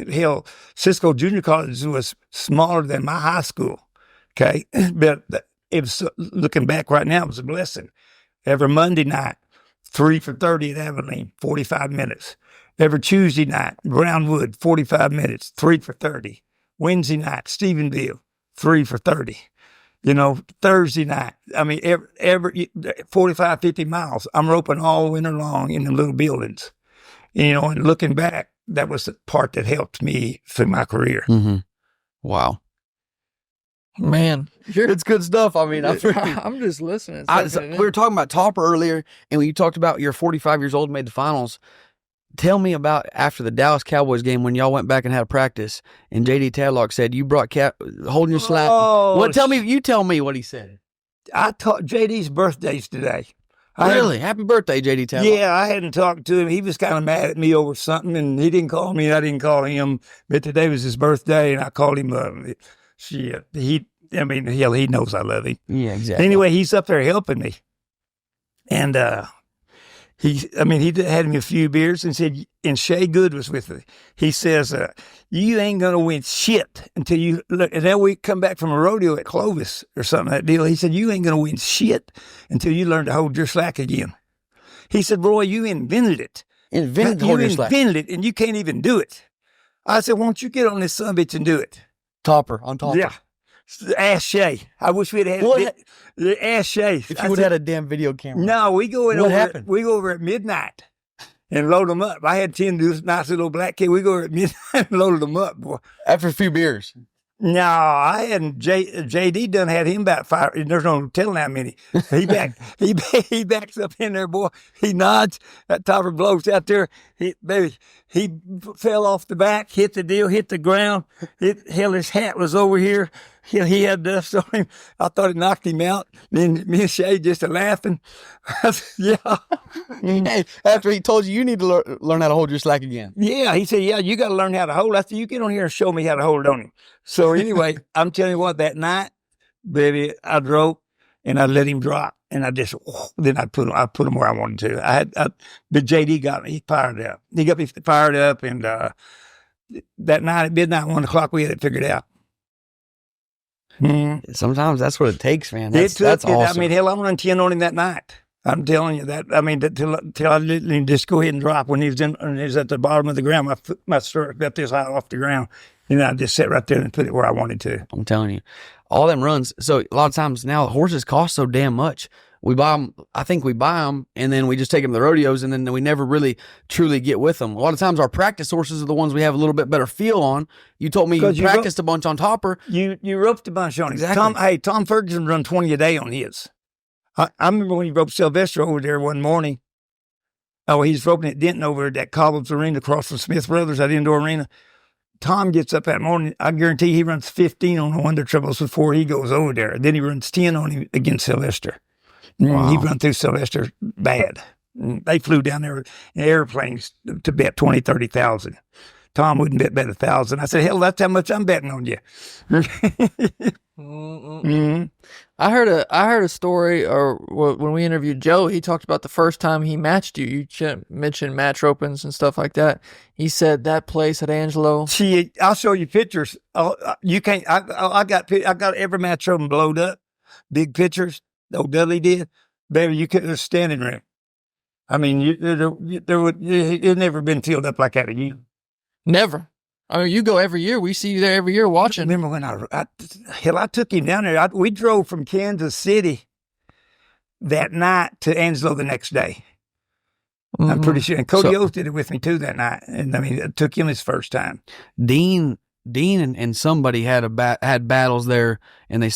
Cisco Junior College was smaller than my high school. Okay, but it was, looking back right now, it was a blessing. Every Monday night, 3 for 30 at Abilene, 45 minutes. Every Tuesday night, Brownwood, 45 minutes, 3 for 30. Wednesday night, Stephenville, 3 for 30. You know, Thursday night, I mean, every 45, 50 miles, I'm roping all winter long in the little buildings. You know, and looking back, that was the part that helped me through my career. Mm-hmm. Wow. Man, it's good stuff. I mean, I'm just listening. We were talking about Topper earlier, and when you talked about you're 45 years old, made the finals. Tell me about after the Dallas Cowboys game when y'all went back and had a practice, and JD Tadlock said you brought holding your slack. Well, tell me what he said. I taught JD's birthday's today. Really? Happy birthday, JD Tadlock. Yeah, I hadn't talked to him. He was kind of mad at me over something, and he didn't call me, and I didn't call him. But today was his birthday, and I called him up. Shit, he knows I love him. Yeah, exactly. Anyway, he's up there helping me, and he had me a few beers and said, and Shay Good was with me. He says, you ain't gonna win shit until you look. And then we come back from a rodeo at Clovis or something that deal. He said, you ain't gonna win shit until you learn to hold your slack again. He said, Roy, you invented it. You invented it, and you can't even do it. I said, won't you get on this summit and do it? Topper. Yeah. Ask Shay. I wish we'd had ask Shay. If you would have had a damn video camera. No, we go in. What happened? We go over at midnight and load them up. I had 10 of those nice little black kids. We go over at midnight and loaded them up, boy. After a few beers. No, I hadn't. JD done had him about 5. There's no telling how many. He backs up in there, boy. He nods. That Topper blows out there. He fell off the back, hit the ground. His hat was over here. He had dust on him. I thought it knocked him out. Then me and Shay just laughing. Yeah. Hey, after he told you need to learn how to hold your slack again. Yeah, he said, yeah, you got to learn how to hold. I said, you get on here and show me how to hold it on him. So anyway, I'm telling you what, that night, baby, I drove and I let him drop. And then I put him where I wanted to. But JD got me fired up. He got me fired up. And that night at midnight, 1 o'clock, we had it figured out. Sometimes that's what it takes, man. It took That's it. awesome. I mean, hell, I run 10 on him that night. I'm telling you that. I mean, till I literally just go ahead and drop when he was at the bottom of the ground. My stirrup got this high off the ground, and I just sat right there and put it where I wanted to. I'm telling you, all them runs. So a lot of times now horses cost so damn much. We buy them. I think we buy them, and then we just take them to the rodeos, and then we never really truly get with them. A lot of times our practice horses are the ones we have a little bit better feel on. You told me you practiced a bunch on Topper. You roped a bunch on him. Exactly. Tom Ferguson run 20 a day on his. I remember when he roped Sylvester over there one morning. Oh, he's roping at Denton over at that Cobb's Arena across from Smith Brothers, that indoor arena. Tom gets up that morning. I guarantee he runs 15 on the Wonder Troubles before he goes over there. Then he runs 10 on him against Sylvester. Wow. He run through Sylvester bad. They flew down there in airplanes to bet 20, 30,000. Tom wouldn't bet 1,000. I said, hell, that's how much I'm betting on you. I heard a story, or when we interviewed Joe, he talked about the first time he matched you. You mentioned match opens and stuff like that. He said that place at Angelo. See, I'll show you pictures. You can't. I got every match open blowed up, big pictures. Old Dudley did, baby. You couldn't have standing room. I mean, it never been filled up like that again. Never. I mean, you go every year. We see you there every year watching. Remember when I took him down there. We drove from Kansas City that night to Angelo the next day. Mm-hmm. I'm pretty sure. And Cody Oates did it with me too that night. And I mean, it took him his first time. Dean and somebody had battles there, and they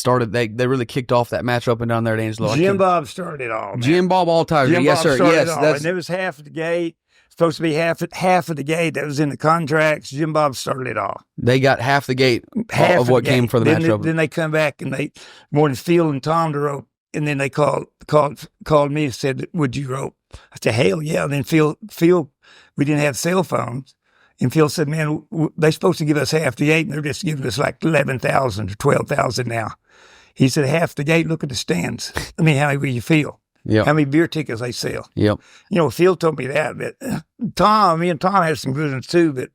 really kicked off that match up and down there at Angelo. Jim Bob started it all. Man. Jim Bob Altizer, yes sir, yes. And it was half of the gate. Supposed to be half of the gate that was in the contracts. Jim Bob started it all. They got half the gate of what came for the match open. Then they come back and they wanted Phil and Tom to rope, and then they called me and said, "Would you rope?" I said, "Hell yeah!" And then Phil, we didn't have cell phones. And Phil said, man, they're supposed to give us half the gate, and they're just giving us like 11,000 or 12,000 now. He said, half the gate, look at the stands. I mean, how will you feel? Yep. How many beer tickets they sell? Yep. You know, Phil told me that, but me and Tom had some good ones too, but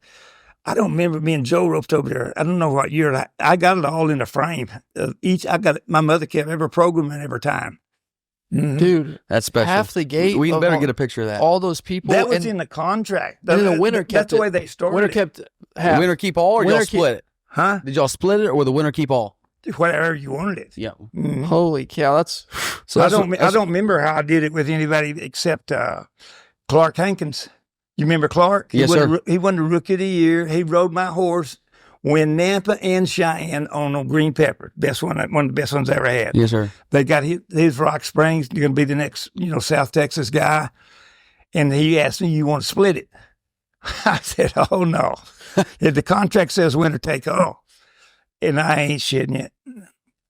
I don't remember me and Joe roped over there. I don't know what year. I got it all in a frame. My mother kept every program and every time. Mm-hmm. Dude, that's special. Half the gate. We better get a picture of that. All those people. That was in the contract. And the winner kept That's the way they started. Winner kept half. Winner keep all, or y'all split it? Huh? Did y'all split it, or the winner keep all? Whatever you wanted it. Yeah. Mm-hmm. Holy cow! That's. So I don't remember how I did it with anybody except Clark Hankins. You remember Clark? Yes, sir. He won the Rookie of the Year. He rode my horse. When Nampa and Cheyenne on a Green Pepper, one of the best ones I ever had. Yes, sir. They got his Rock Springs. You're going to be the next, South Texas guy. And he asked me, you want to split it? I said, oh, no. If the contract says winner take all, and I ain't shitting it.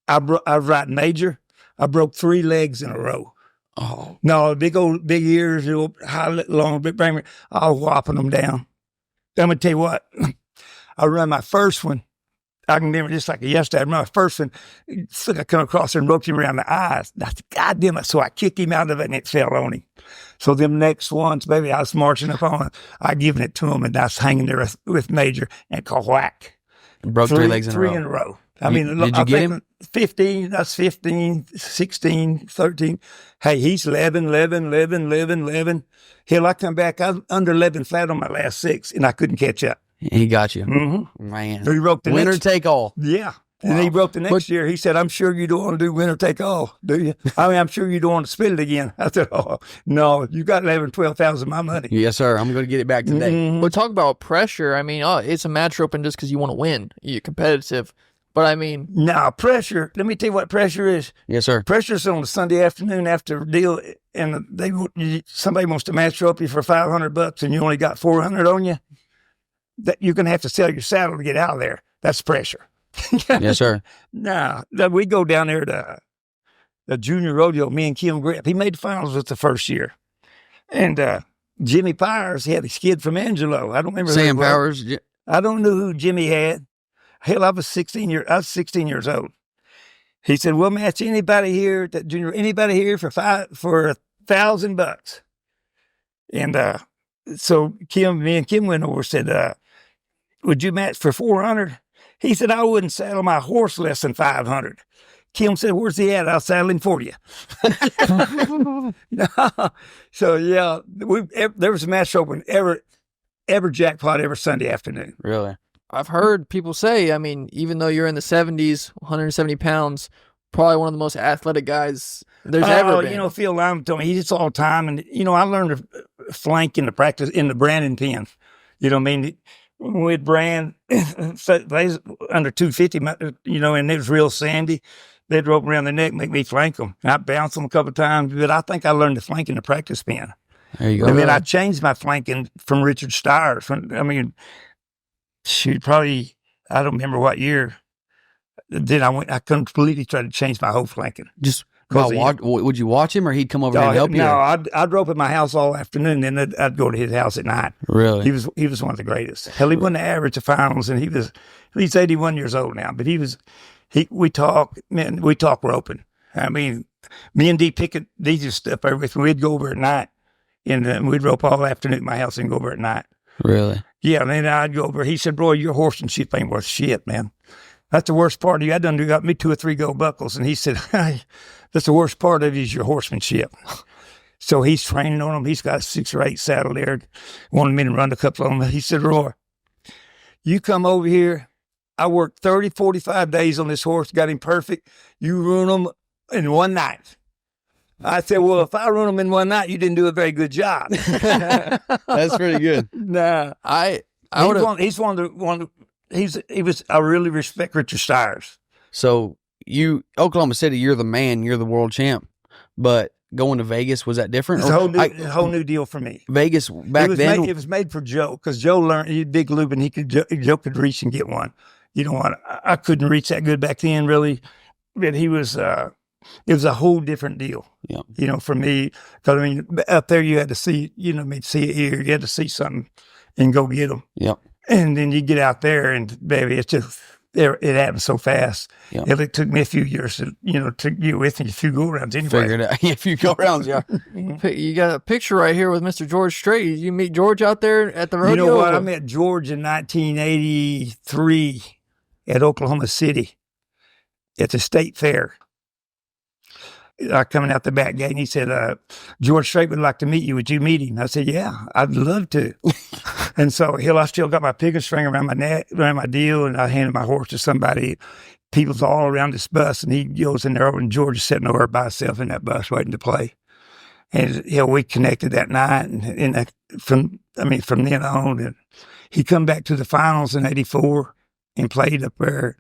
I ride major. I broke 3 legs in a row. Oh. No, big ears, high, long, big brain. I was whopping them down. I'm going to tell you what. I run my first one. I can remember just like yesterday. I run my first one. I come across and roped him around the eyes. I said, God damn it. So I kicked him out of it and it fell on him. So them next ones, baby, I was marching up on it. I given it to him and I was hanging there with Major and called whack. Broke 3 legs in a row. 3 in a row. I mean, did you get him? 15, that's 15, 16, 13. Hey, he's 11. Hell, I come back, I was under 11 flat on my last 6 and I couldn't catch up. He got you. Mm-hmm. Man. So he roped the winner take all. Yeah. Wow. And he roped the next year. He said, I'm sure you don't want to do winner take all, do you? I mean, I'm sure you don't want to split it again. I said, oh, no, you got 11, 12,000 of my money. Yes, sir. I'm going to get it back today. Mm-hmm. But talk about pressure. I mean, it's a match open just because you want to win. You're competitive. But I mean. Now, pressure, let me tell you what pressure is. Yes, sir. Pressure's on a Sunday afternoon after a deal, and somebody wants to match up you for $500 and you only got 400 on you. That you're going to have to sell your saddle to get out of there. That's pressure. Yes, sir. Now, we go down there to the junior rodeo, me and Kim Grip. He made the finals with the first year. And Jimmy Powers, he had a kid from Angelo. I don't remember. Sam Powers. I don't know who Jimmy had. Hell, I was 16 years old. He said, we'll match anybody here at that junior, anybody here for $1,000. And so me and Kim went over and said, would you match for 400? He said, I wouldn't saddle my horse less than 500. Kim said, where's he at? I'll saddle him for you. So, yeah, there was a match open every jackpot every Sunday afternoon. Really? I've heard people say, I mean, even though you're in the 70s, 170 pounds, probably one of the most athletic guys there's ever been. You know, Phil Lyman told me he hits all the time. And, you know, I learned to flank in the practice in the branding pen. You know what I mean? We'd brand, so they was under 250, you know, and it was real sandy. They'd rope around their neck, make me flank them. I bounced them a couple of times, but I think I learned to flank in the practice pen. There you go. And then I changed my flanking from Richard Stires. I mean, shoot, probably, I don't remember what year. Then I completely tried to change my whole flanking. Just would you watch him, or he'd come over there and help you? No, I'd rope at my house all afternoon, then I'd go to his house at night. Really? He was one of the greatest. Hell, he won the average of finals, and he's 81 years old now. But we talk roping. I mean, me and D Pickett, they just stuff over with me. We'd go over at night, and we'd rope all afternoon at my house and go over at night. Really? Yeah, and then I'd go over. He said, "Bro, your horsemanship ain't worth shit, man. That's the worst part of you. I done got me 2 or 3 gold buckles." And he said, "Hey, that's the worst part of you is your horsemanship." So he's training on them. He's got 6 or 8 saddle there. Wanted me to run a couple of them. He said, "Roy, you come over here. I worked 30, 45 days on this horse, got him perfect. You ruin him in one night." I said, "Well, if I ruin him in one night, you didn't do a very good job." That's pretty good. Nah, I really respect Richard Stires. So Oklahoma City, you're the man, you're the world champ. But going to Vegas, was that different? It's a whole new deal for me. Vegas back then, it was made for Joe, because Joe learned he's big loop and Joe could reach and get one. You know what? I couldn't reach that good back then, really. But he was. It was a whole different deal. Yeah. You know, for me, because I mean, up there you had to see, see it here. You had to see something and go get them. Yep. And then you get out there and baby, it's just, it happened so fast. Yep. It took me a few years to get with me a few go-rounds anyway. Figured out a few go-rounds, yeah. You got a picture right here with Mr. George Strait. Did you meet George out there at the rodeo? You know what? I met George in 1983 at Oklahoma City at the state fair. Coming out the back gate, and he said, "George Strait would like to meet you. Would you meet him?" I said, "Yeah, I'd love to." And so, I still got my picket string around my neck, around my deal, and I handed my horse to somebody. People's all around this bus, and he goes in there, and George is sitting over by himself in that bus waiting to play. And we connected that night, and from then on, and he come back to the finals in '84 and played up there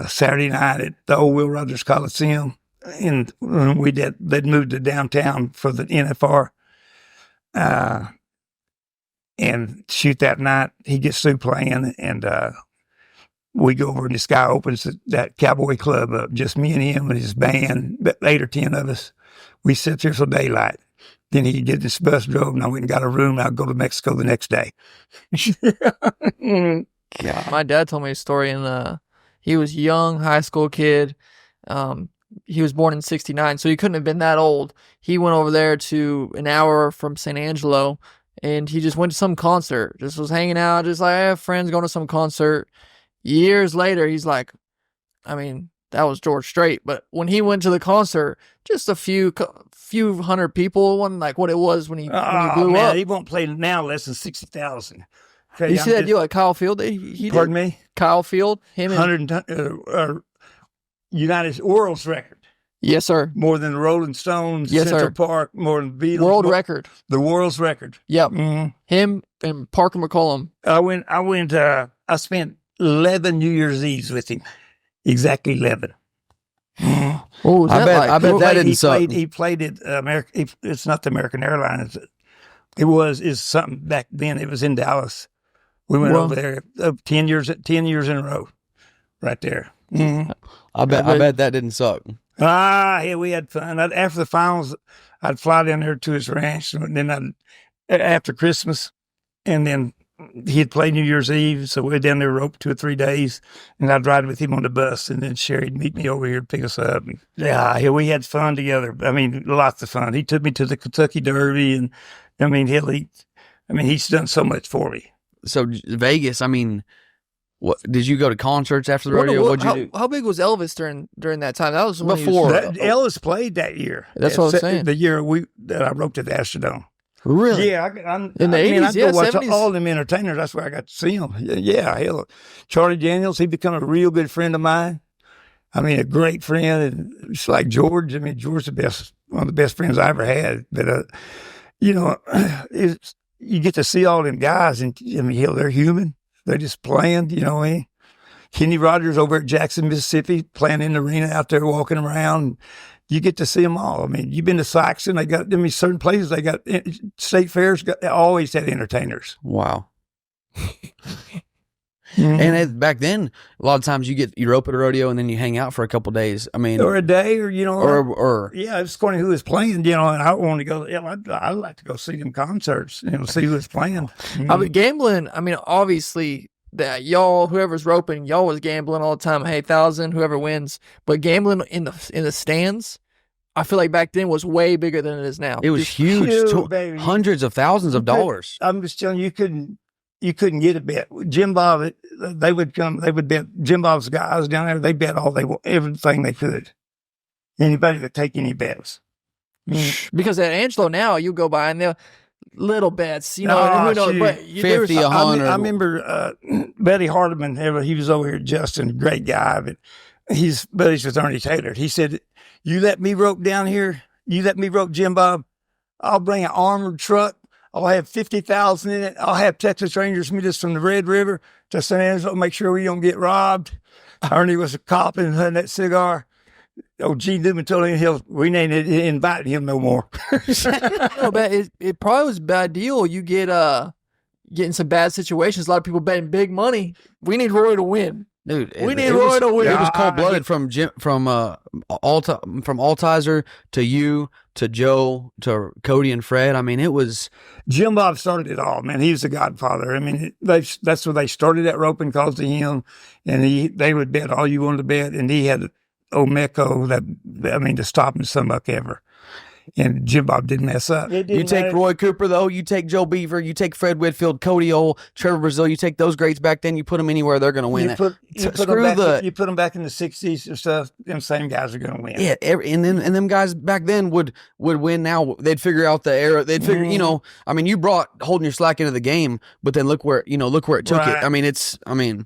Saturday night at the old Will Rogers Coliseum. And they'd moved to downtown for the NFR. And shoot, that night, he gets through playing, and we go over, and this guy opens that cowboy club up, just me and him and his band, 8 or 10 of us. We sit there till daylight. Then he get this bus drove, and I went and got a room, and I'd go to Mexico the next day. God. My dad told me a story, and he was a young high school kid. He was born in 1969, so he couldn't have been that old. He went over there to an hour from San Angelo, and he just went to some concert. Just was hanging out, just like, I have friends going to some concert. Years later, he's like, I mean, that was George Strait. But when he went to the concert, just a few hundred people. It wasn't like what it was when he blew up. He won't play now less than 60,000. Okay, you see that deal at Kyle Field? He pardon me? Kyle Field? Him and 100 United world's record. Yes, sir. More than the Rolling Stones, yes, Central sir. Park, more than Beatles. World record. The world's record. Yep. Mm-hmm. Him and Parker McCollum. I spent 11 New Year's Eves with him. Exactly 11. What was that like? I bet that didn't suck. He played at America. It's not the American Airlines. Is something back then. It was in Dallas. We went over there 10 years in a row, right there. Mm-hmm. I bet that didn't suck. Yeah, we had fun. After the finals, I'd fly down there to his ranch, and then after Christmas, and then he'd play New Year's Eve, so we'd down there rope 2 or 3 days, and I'd ride with him on the bus, and then Sherry'd meet me over here to pick us up. And we had fun together. I mean, lots of fun. He took me to the Kentucky Derby, and he's done so much for me. So Vegas, I mean, What did you go to concerts after the rodeo? What'd you do? How big was Elvis during that time? That was when Before. Ellis played that year. That's what I'm saying. The year that I wrote to the Astrodome. Really? Yeah, in the 80s, I go watch 70s. all them entertainers. That's where I got to see them. Yeah, hell, Charlie Daniels, he become a real good friend of mine. I mean, a great friend. And it's like George. I mean, George's one of the best friends I ever had. But, you know, you get to see all them guys, and I mean, hell, they're human. They're just playing, you know what I mean? Kenny Rogers over at Jackson, Mississippi, playing in the arena out there, walking around. You get to see them all. I mean, you've been to Saxon. They got, I mean, certain places, they got state fairs, they always had entertainers. Wow. And back then, a lot of times you rope at a rodeo and then you hang out for a couple days. I mean, or a day, or, you know, or yeah, it's according to who is playing, you know, and I want to go, yeah, I'd like to go see them concerts, you know, see who is playing. I mean, gambling, I mean, obviously, that y'all, whoever's roping, y'all was gambling all the time. Hey, 1,000, whoever wins. But gambling in the stands, I feel like back then was way bigger than it is now. it was huge, baby. hundreds of thousands of dollars. I'm just telling you, you couldn't get a bet. Jim Bob, they would bet. Jim Bob's guys down there, they bet everything they could. Anybody would take any bets. Because at Angelo now, you go by and they're little bets, you know, Oh, who knows, shoot. but 50, 100. I remember Betty Hardiman, he was over here at Justin, great guy, but he's buddies with Ernie Taylor. He said, you let me rope down here, you let me rope Jim Bob, I'll bring an armored truck, I'll have 50,000 in it, I'll have Texas Rangers meet us from the Red River to San Angelo, make sure we don't get robbed. Ernie was a cop and had that cigar. Oh, Gene Newman told him we ain't inviting him no more. No, but it probably was a bad deal. You get in some bad situations. A lot of people betting big money. We need Roy to win. Dude, We need Roy to win. It was cold blooded from Altizer to you to Joe to Cody and Fred. I mean, it was Jim Bob started it all, man. He was the godfather. I mean, that's where they started that roping because of him, and they would bet all you wanted to bet, and he had Omeco to stop him some buck ever. And Jim Bob didn't mess up. You take Roy Cooper, though. You take Joe Beaver. You take Fred Whitfield, Cody Ole, Trevor Brazil. You take those greats back then. You put them anywhere, they're going to win. You put them back in the 60s or stuff, them same guys are going to win. Yeah, and them guys back then would win. Now they'd figure out the era. They'd figure, you know, I mean, you brought holding your slack into the game, but then look where it took it. I mean,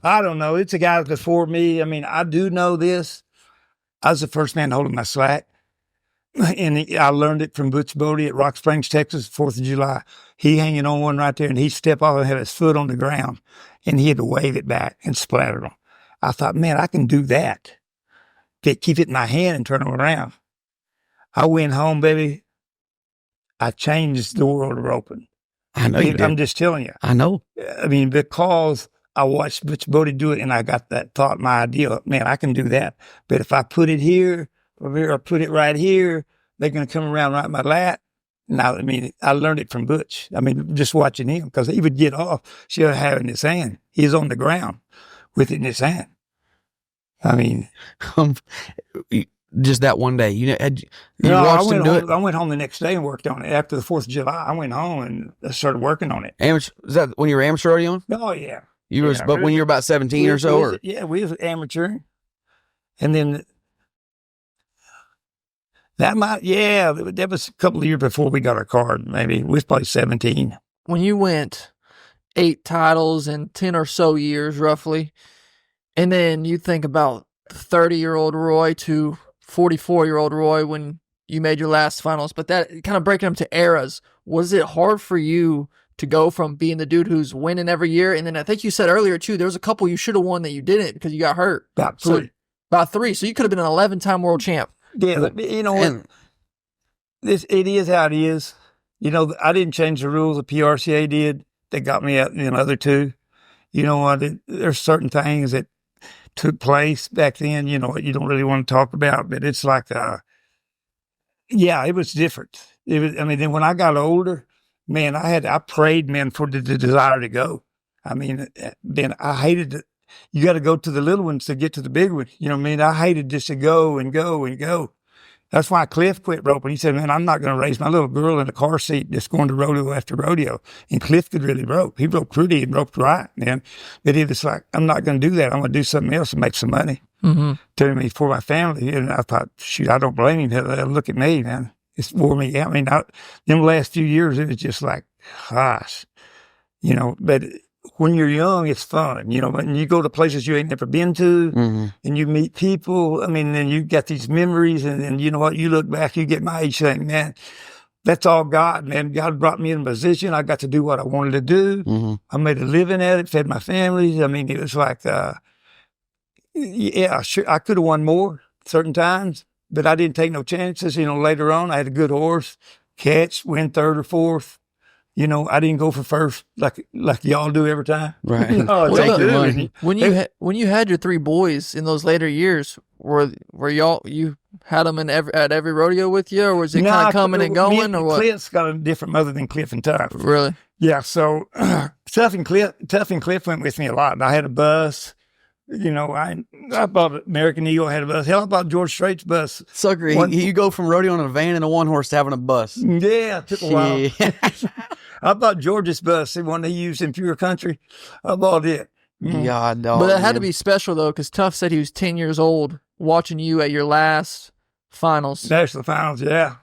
I don't know. It's a guy before me. I mean, I do know this. I was the first man holding my slack. And I learned it from Butch Bodie at Rock Springs, Texas, 4th of July. He hanging on one right there, and he'd step off and have his foot on the ground, and he had to wave it back and splatter him. I thought, man, I can do that. Keep it in my hand and turn them around. I went home, baby. I changed the world of roping. I know you did. I'm just telling you. I know. I mean, because I watched Butch Bodie do it, and I got that thought, my idea, man, I can do that. But if I put it here, or put it right here, they're going to come around right my lap. Now, I mean, I learned it from Butch. I mean, just watching him, because he would get off, she'll have it in his hand. He's on the ground with it in his hand. I mean, just that one day, watched him do it. I went home the next day and worked on it. After the 4th of July, I went home and I started working on it. Amateur, was that when you were amateur rodeoing? Oh, yeah. But when you were about 17 or so? We was amateur. And then that was a couple of years before we got our card, maybe. We was probably 17. When you went 8 titles in 10 or so years, roughly, and then you think about 30-year-old Roy to 44-year-old Roy when you made your last finals, but that kind of breaking them to eras, was it hard for you to go from being the dude who's winning every year? And then I think you said earlier, too, there was a couple you should have won that you didn't because you got hurt. About 3. About 3. So you could have been an 11-time world champ. Yeah, you know what? It is how it is. You know, I didn't change the rules. The PRCA did. They got me out in the other 2. You know what? There's certain things that took place back then, you know, you don't really want to talk about, but it's like, it was different. Then when I got older, man, I prayed, man, for the desire to go. I mean, then I hated it. You got to go to the little ones to get to the big one. You know what I mean? I hated just to go and go and go. That's why Cliff quit roping. He said, man, I'm not going to raise my little girl in a car seat just going to rodeo after rodeo. And Cliff could really rope. He roped pretty and roped right, man. But he was like, I'm not going to do that. I'm going to do something else and make some money to me for my family. And I thought, shoot, I don't blame him. Look at me, man. It's wore me out. I mean, in the last few years, it was just like, gosh, you know, but when you're young, it's fun, you know, and you go to places you ain't never been to and you meet people. I mean, then you got these memories and then, you know what, you look back, you get my age saying, man, that's all God, man. God brought me in a position. I got to do what I wanted to do. I made a living at it, fed my families. I mean, it was like, yeah, sure, I could have won more certain times, but I didn't take no chances. You know, later on, I had a good horse, catch, win third or fourth. You know, I didn't go for first like y'all do every time. Right. No, Well, look, when you had your 3 boys in those later years, were you had them at every rodeo with you, or was it kind of coming and going, or what? Cliff's got a different mother than Cliff and Tough. Really? Yeah. So Tough and Cliff went with me a lot. And I had a bus. You know, I bought American Eagle. I had a bus. Hell, I bought George Strait's bus. Sucker, you go from rodeo in a van and a 1-horse to having a bus. Yeah, it took a while. I bought George's bus, the one they used in Pure Country. I bought it. God, dog. But that had to be special, though, because Tough said he was 10 years old watching you at your last finals. National finals, yeah.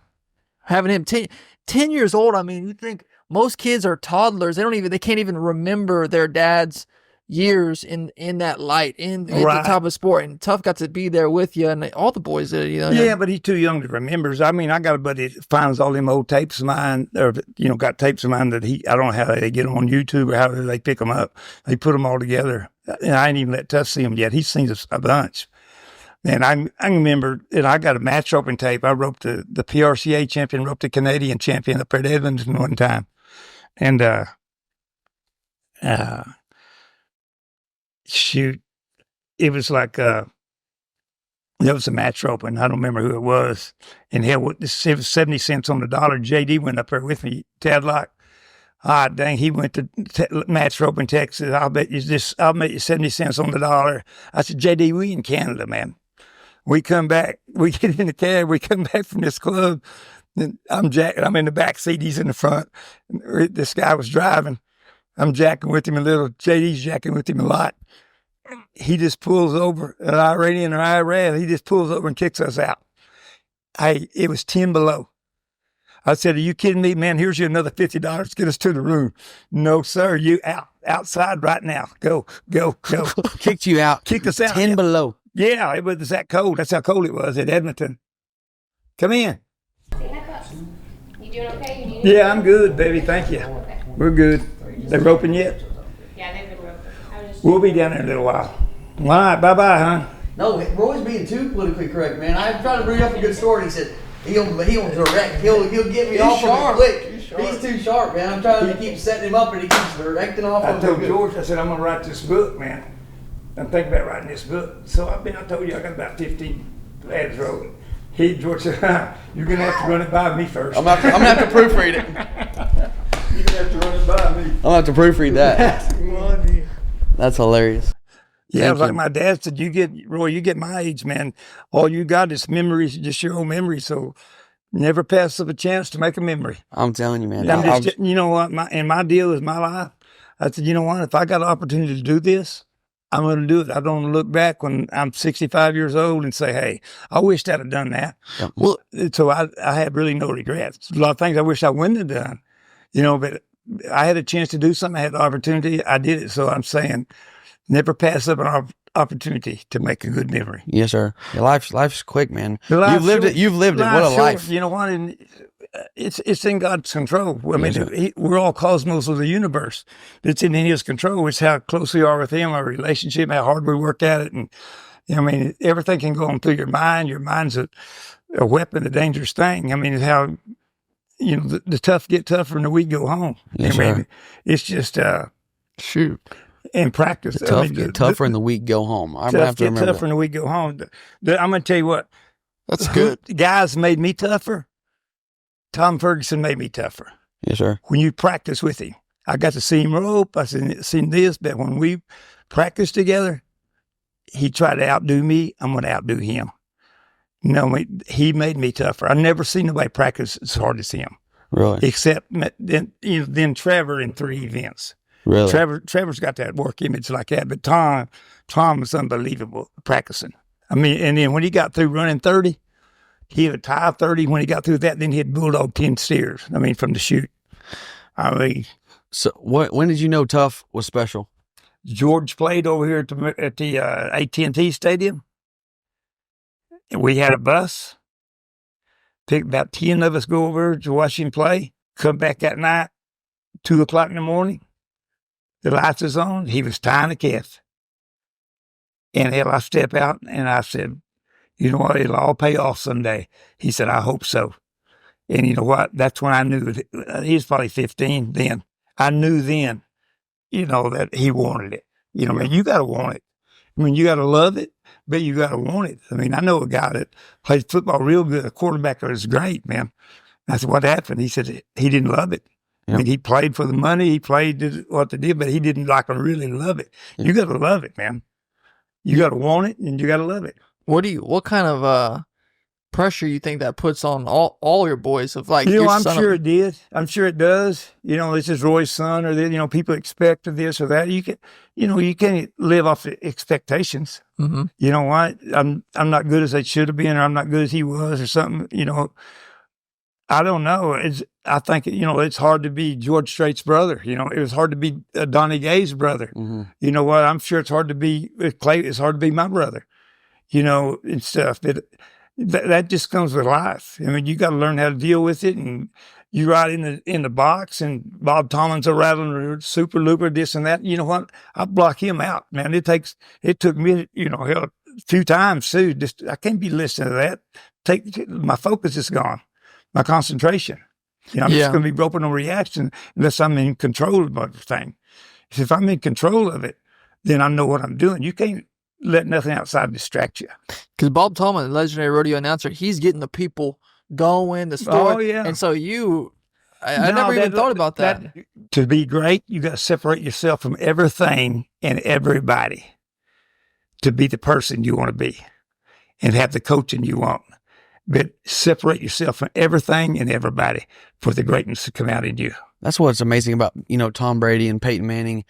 Having him 10 years old, I mean, you think most kids are toddlers. They can't even remember their dad's years in that light, at the top of sport. And Tough got to be there with you, and all the boys did, you know. Yeah, but he's too young to remember. I mean, I got a buddy that finds all them old tapes of mine, or, you know, got tapes of mine that I don't know how they get them on YouTube or how they pick them up. They put them all together. And I ain't even let Tough see them yet. He's seen a bunch. And I remember, and I got a match roping tape. I roped the PRCA champion, roped the Canadian champion up at Edmonton one time. And, shoot, it was like, there was a match roping. I don't remember who it was. And hell, it was 70 cents on the dollar. JD went up there with me, Tadlock. Ah, dang, he went to match rope in Texas. I'll make you 70 cents on the dollar. I said, JD, we in Canada, man. We come back, we get in the cab, we come back from this club. And I'm in the back seat, he's in the front. And this guy was driving. I'm jacking with him a little. JD's jacking with him a lot. He just pulls over, an Iranian or Iran, he just pulls over and kicks us out. It was 10 below. I said, are you kidding me, man? Here's you another $50 to get us to the room. No, sir, you outside right now. Go. Kicked you out. Kicked us out. 10 below. Yeah, it was that cold. That's how cold it was at Edmonton. Come in. You doing okay? Yeah, I'm good, baby. Thank you. Okay. We're good. They roping yet? Yeah, they've been roping. We'll be down there in a little while. All right, bye-bye, hon. No, Roy's being too politically correct, man. I'm trying to bring up a good story. He said he'll direct. He'll get me off of it quick. He's too sharp, man. I'm trying to keep setting him up, and he keeps directing off. I told George, I said, I'm going to write this book, man. I'm thinking about writing this book. So I told you I got about 15 ads wrote. George said, you're going to have to run it by me first. I'm going to have to proofread it. You're going to have to run it by me. I'm going to have to proofread that. That's hilarious. Yeah, it was like my dad said, Roy, you get my age, man. All you got is memories, just your own memories. So never pass up a chance to make a memory. I'm telling you, man. You know what? My deal is my life. I said, you know what? If I got an opportunity to do this, I'm going to do it. I don't want to look back when I'm 65 years old and say, hey, I wished I'd have done that. Yep. Well, so I have really no regrets. A lot of things I wish I wouldn't have done, you know, but I had a chance to do something. I had the opportunity. I did it. So I'm saying never pass up an opportunity to make a good memory. Yes, sir. Your life's quick, man. You've lived it. You've lived it. What a life. You know what? And it's in God's control. I mean, we're all cosmos of the universe. It's in His control. It's how close we are with Him, our relationship, how hard we work at it. And I mean, everything can go on through your mind. Your mind's a weapon, a dangerous thing. I mean, it's how, you know, the tough get tougher and the weak go home. Yes, I mean, sir. it's just, shoot. In practice. The tough get tougher and the weak go home. I'm going to have to remember tougher and the weak go home. I'm going to tell you what. That's good. Guys made me tougher. Tom Ferguson made me tougher. Yes, sir. When you practice with him, I got to see him rope. I seen this, but when we practiced together, he tried to outdo me. I'm going to outdo him. No, he made me tougher. I never seen nobody practice as hard as him, Really? except then Trevor in 3 events. Really? Trevor's got that work image like that, but Tom was unbelievable practicing. I mean, and then when he got through running 30, he would tie 30. When he got through that, then he'd bulldog 10 steers. I mean, from the chute. I mean, So when did you know Tough was special? George played over here at the AT&T Stadium. We had a bus. Picked about 10 of us go over to watch him play. Come back that night, 2 o'clock in the morning. The lights is on. He was tying a calf. And hell, I step out and I said, you know what? It'll all pay off someday. He said, I hope so. And you know what? That's when I knew. He was probably 15 then. I knew then, that he wanted it. I mean, you got to want it. I mean, you got to love it, but you got to want it. I mean, I know a guy that plays football real good, a quarterback that was great, man. I said, what happened? He said he didn't love it. Yep. I mean, he played for the money. He played what they did, but he didn't really love it. You got to love it, man. You got to want it, and you got to love it. What kind of pressure you think that puts on all your boys of like? I'm sure it did. I'm sure it does. This is Roy's son, or people expect this or that. You can't live off the expectations. Mm-hmm. You know what? I'm not good as I should have been, or I'm not good as he was, or something. I don't know. I think it's hard to be George Strait's brother. It was hard to be Donnie Gay's brother. Mm-hmm. You know what? I'm sure it's hard to be Clay. It's hard to be my brother. And stuff. But that just comes with life. I mean, you got to learn how to deal with it. And you ride in the box, and Bob Tomlin's a rattling super looper, this and that. You know what? I block him out, man. It took me, hell, 2 times too. I can't be listening to that. My focus is gone. My concentration. I'm just going to be broken on reaction unless I'm in control of the thing. If I'm in control of it, then I know what I'm doing. You can't let nothing outside distract you. Because Bob Tallman, the legendary rodeo announcer, he's getting the people going, the story. Oh, yeah. And so I never even thought about that. To be great, you got to separate yourself from everything and everybody to be the person you want to be and have the coaching you want. But separate yourself from everything and everybody for the greatness to come out in you. That's what's amazing about, Tom Brady and Peyton Manning,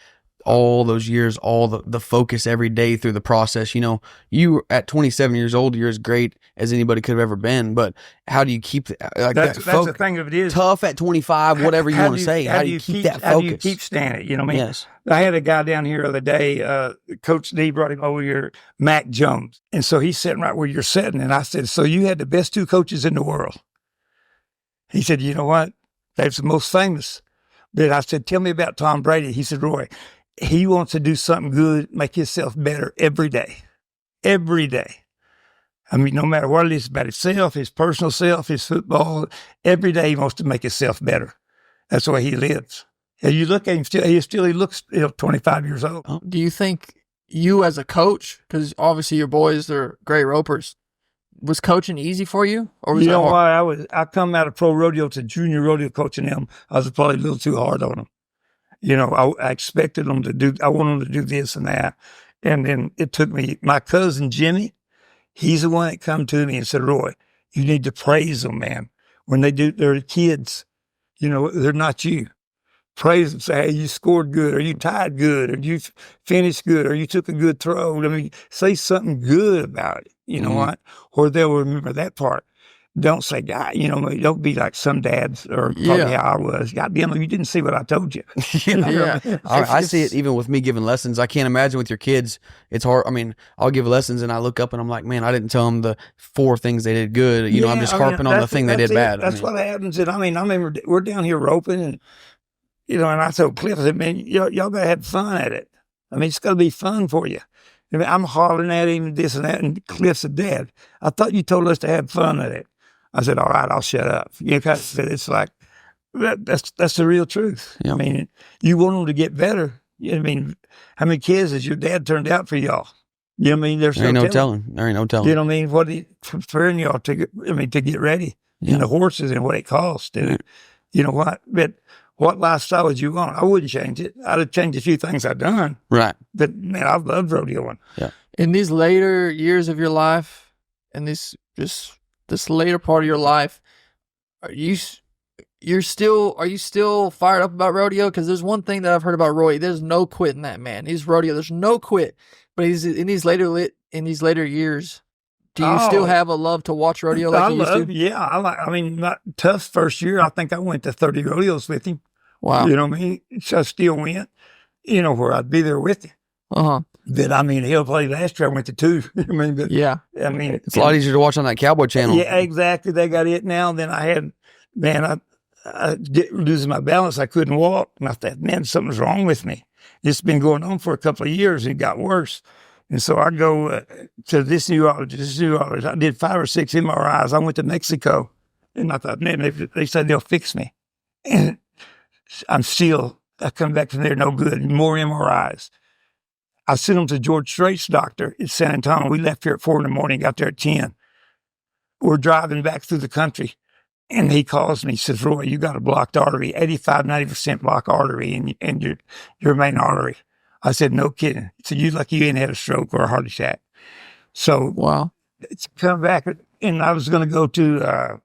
all those years, all the focus every day through the process. You at 27 years old, you're as great as anybody could have ever been. But how do you keep that's the thing of it is tough at 25, whatever you want to say. How do you keep that focus? How do you keep standing? You know what I mean? Yes. I had a guy down here the other day, Coach D brought him over here, Mac Jones. And so he's sitting right where you're sitting. And I said, so you had the best 2 coaches in the world. He said, you know what? That's the most famous. But I said, tell me about Tom Brady. He said, Roy, he wants to do something good, make himself better every day. Every day. I mean, no matter what it is about himself, his personal self, his football, every day he wants to make himself better. That's the way he lives. And you look at him he looks 25 years old. Do you think you as a coach, because obviously your boys, they're great ropers, was coaching easy for you? Or was why? I come out of pro rodeo to junior rodeo coaching them. I was probably a little too hard on them. I expected them I wanted them to do this and that. And then it took me, my cousin Jimmy, he's the one that come to me and said, Roy, you need to praise them, man. When they're kids, they're not you. Praise them, say, hey, you scored good, or you tied good, or you finished good, or you took a good throw. I mean, say something good about it, what? Or they'll remember that part. Don't say, God, don't be like some dads or probably how I was. God damn it, you didn't see what I told you. I see it even with me giving lessons. I can't imagine with your kids. It's hard. I mean, I'll give lessons and I look up and I'm like, man, I didn't tell them the 4 things they did good. I'm just harping on the thing they did bad. That's what happens. And I remember we're down here roping and, and I told Cliff, I said, man, y'all got to have fun at it. I mean, it's got to be fun for you. I mean, I'm hollering at him, this and that, and Cliff said, Dad, I thought you told us to have fun at it. I said, all right, I'll shut up. It's like, that's the real truth. Yep. I mean, you want them to get better. I mean, how many kids has your dad turned out for y'all? You know what I mean? There ain't no telling. There ain't no telling. You know what I mean? What he preparing y'all to get ready. Yeah. And the horses and what it costs. And you know what? But what lifestyle would you want? I wouldn't change it. I'd have changed a few things I've done. Right. But man, I love rodeoing. Yeah. In these later years of your life, and this just this later part of your life, are you still fired up about rodeo? Because there's one thing that I've heard about Roy. There's no quitting that man. He's rodeo. There's no quit. But he's in these later years. Do you still have a love to watch rodeo like you used to? Yeah, I mean, my tough first year, I think I went to 30 rodeos with him. Wow. You know what I mean? So I still went, where I'd be there with him. Uh-huh. But I mean, he'll play last year. I went to 2. I mean, but, Yeah. I mean, It's a lot easier to watch on that Cowboy channel. Yeah, exactly. They got it now. Then I had, man, I losing my balance. I couldn't walk. And I thought, man, something's wrong with me. It's been going on for a couple of years. And it got worse. And so I go to this neurologist. I did 5 or 6 MRIs. I went to Mexico. And I thought, man, they said they'll fix me. And I come back from there, no good. More MRIs. I sent them to George Strait's doctor in San Antonio. We left here at 4 in the morning, got there at 10. We're driving back through the country. And he calls me, he says, Roy, you got a blocked artery, 90% blocked artery in your main artery. I said, no kidding. He said, you ain't had a stroke or a heart attack. So wow. It's come back, and I was going to go to,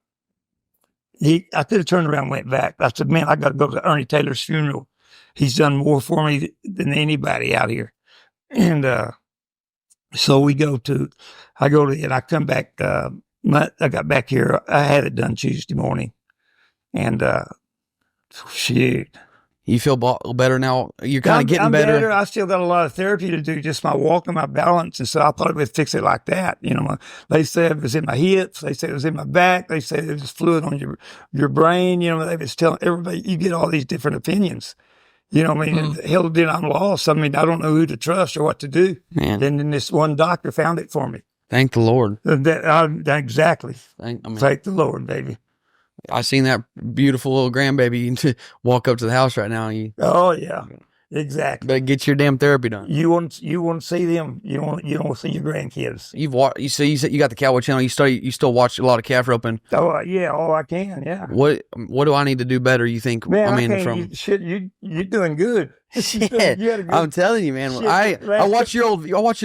I could have turned around and went back. I said, man, I got to go to Ernie Taylor's funeral. He's done more for me than anybody out here. And so I go to it. I come back, I got back here. I had it done Tuesday morning. And shoot. You feel better now? You're kind of getting I'm better. I still got a lot of therapy to do, just my walk and my balance. And so I thought it would fix it like that. They said it was in my hips. They said it was in my back. They said it was fluid on your brain. They was telling everybody, you get all these different opinions. Hell, then I'm lost. I mean, I don't know who to trust or what to do. Man. Then this one doctor found it for me. Thank the Lord. Exactly. Thank the Lord, baby. I seen that beautiful little grandbaby walk up to the house right now. Oh yeah, exactly. Better get your damn therapy done. You want to see them. You don't want to see your grandkids. You said you got the Cowboy channel. You still watch a lot of calf roping. Oh yeah, I can. Yeah. What do I need to do better? You think? Man, you're doing good. Shit, I'm telling you, man. Shit, I watch your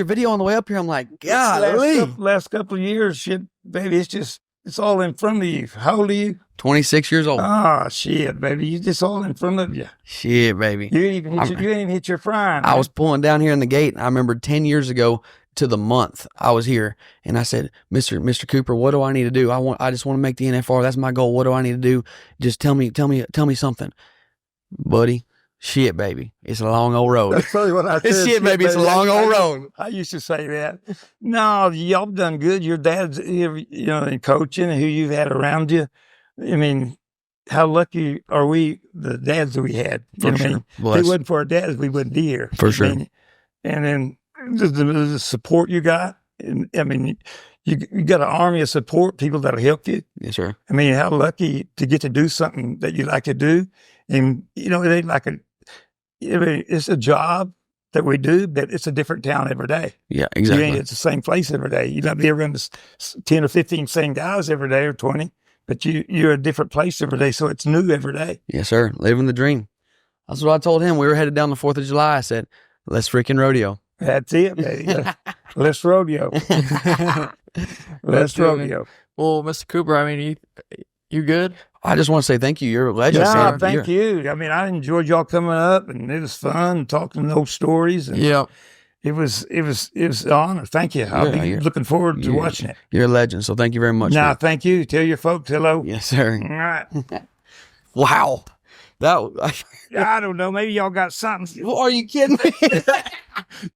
video on the way up here. I'm like, God, last couple of years, shit, baby, it's all in front of you. How old are you? 26 years old. Ah, shit, baby, it's just all in front of you. Shit, baby. You ain't even hit your prime. I was pulling down here in the gate. I remember 10 years ago to the month I was here, and I said, Mr. Cooper, what do I need to do? I just want to make the NFR. That's my goal. What do I need to do? Just tell me something, buddy. Shit, baby. It's a long old road. That's probably what I said. Shit, baby. It's a long old road. I used to say that. No, y'all done good. Your dad's, in coaching, who you've had around you. I mean, how lucky are we, the dads that we had? For sure. If it wasn't for our dads, we wouldn't be here. For sure. And then the support you got. I mean, you got an army of support, people that'll help you. Yes, sir. I mean, how lucky to get to do something that you like to do. And, it ain't like it's a job that we do, but it's a different town every day. Yeah, exactly. You ain't at the same place every day. You not be around the 10 or 15 same guys every day or 20, but you're a different place every day. So it's new every day. Yes, sir. Living the dream. That's what I told him. We were headed down the 4th of July. I said, let's freaking rodeo. That's it, baby. Let's rodeo. Let's rodeo. Well, Mr. Cooper, I mean, you good? I just want to say thank you. You're a legend. Yeah, man. thank you. I mean, I enjoyed y'all coming up, and it was fun talking those stories. And yeah, it was an honor. Thank you. I'll be looking forward to watching it. You're a legend, so thank you very much. Nah, thank you. Tell your folks hello. Yes, sir. All right. Wow. I don't know. Maybe y'all got something. Are you kidding me?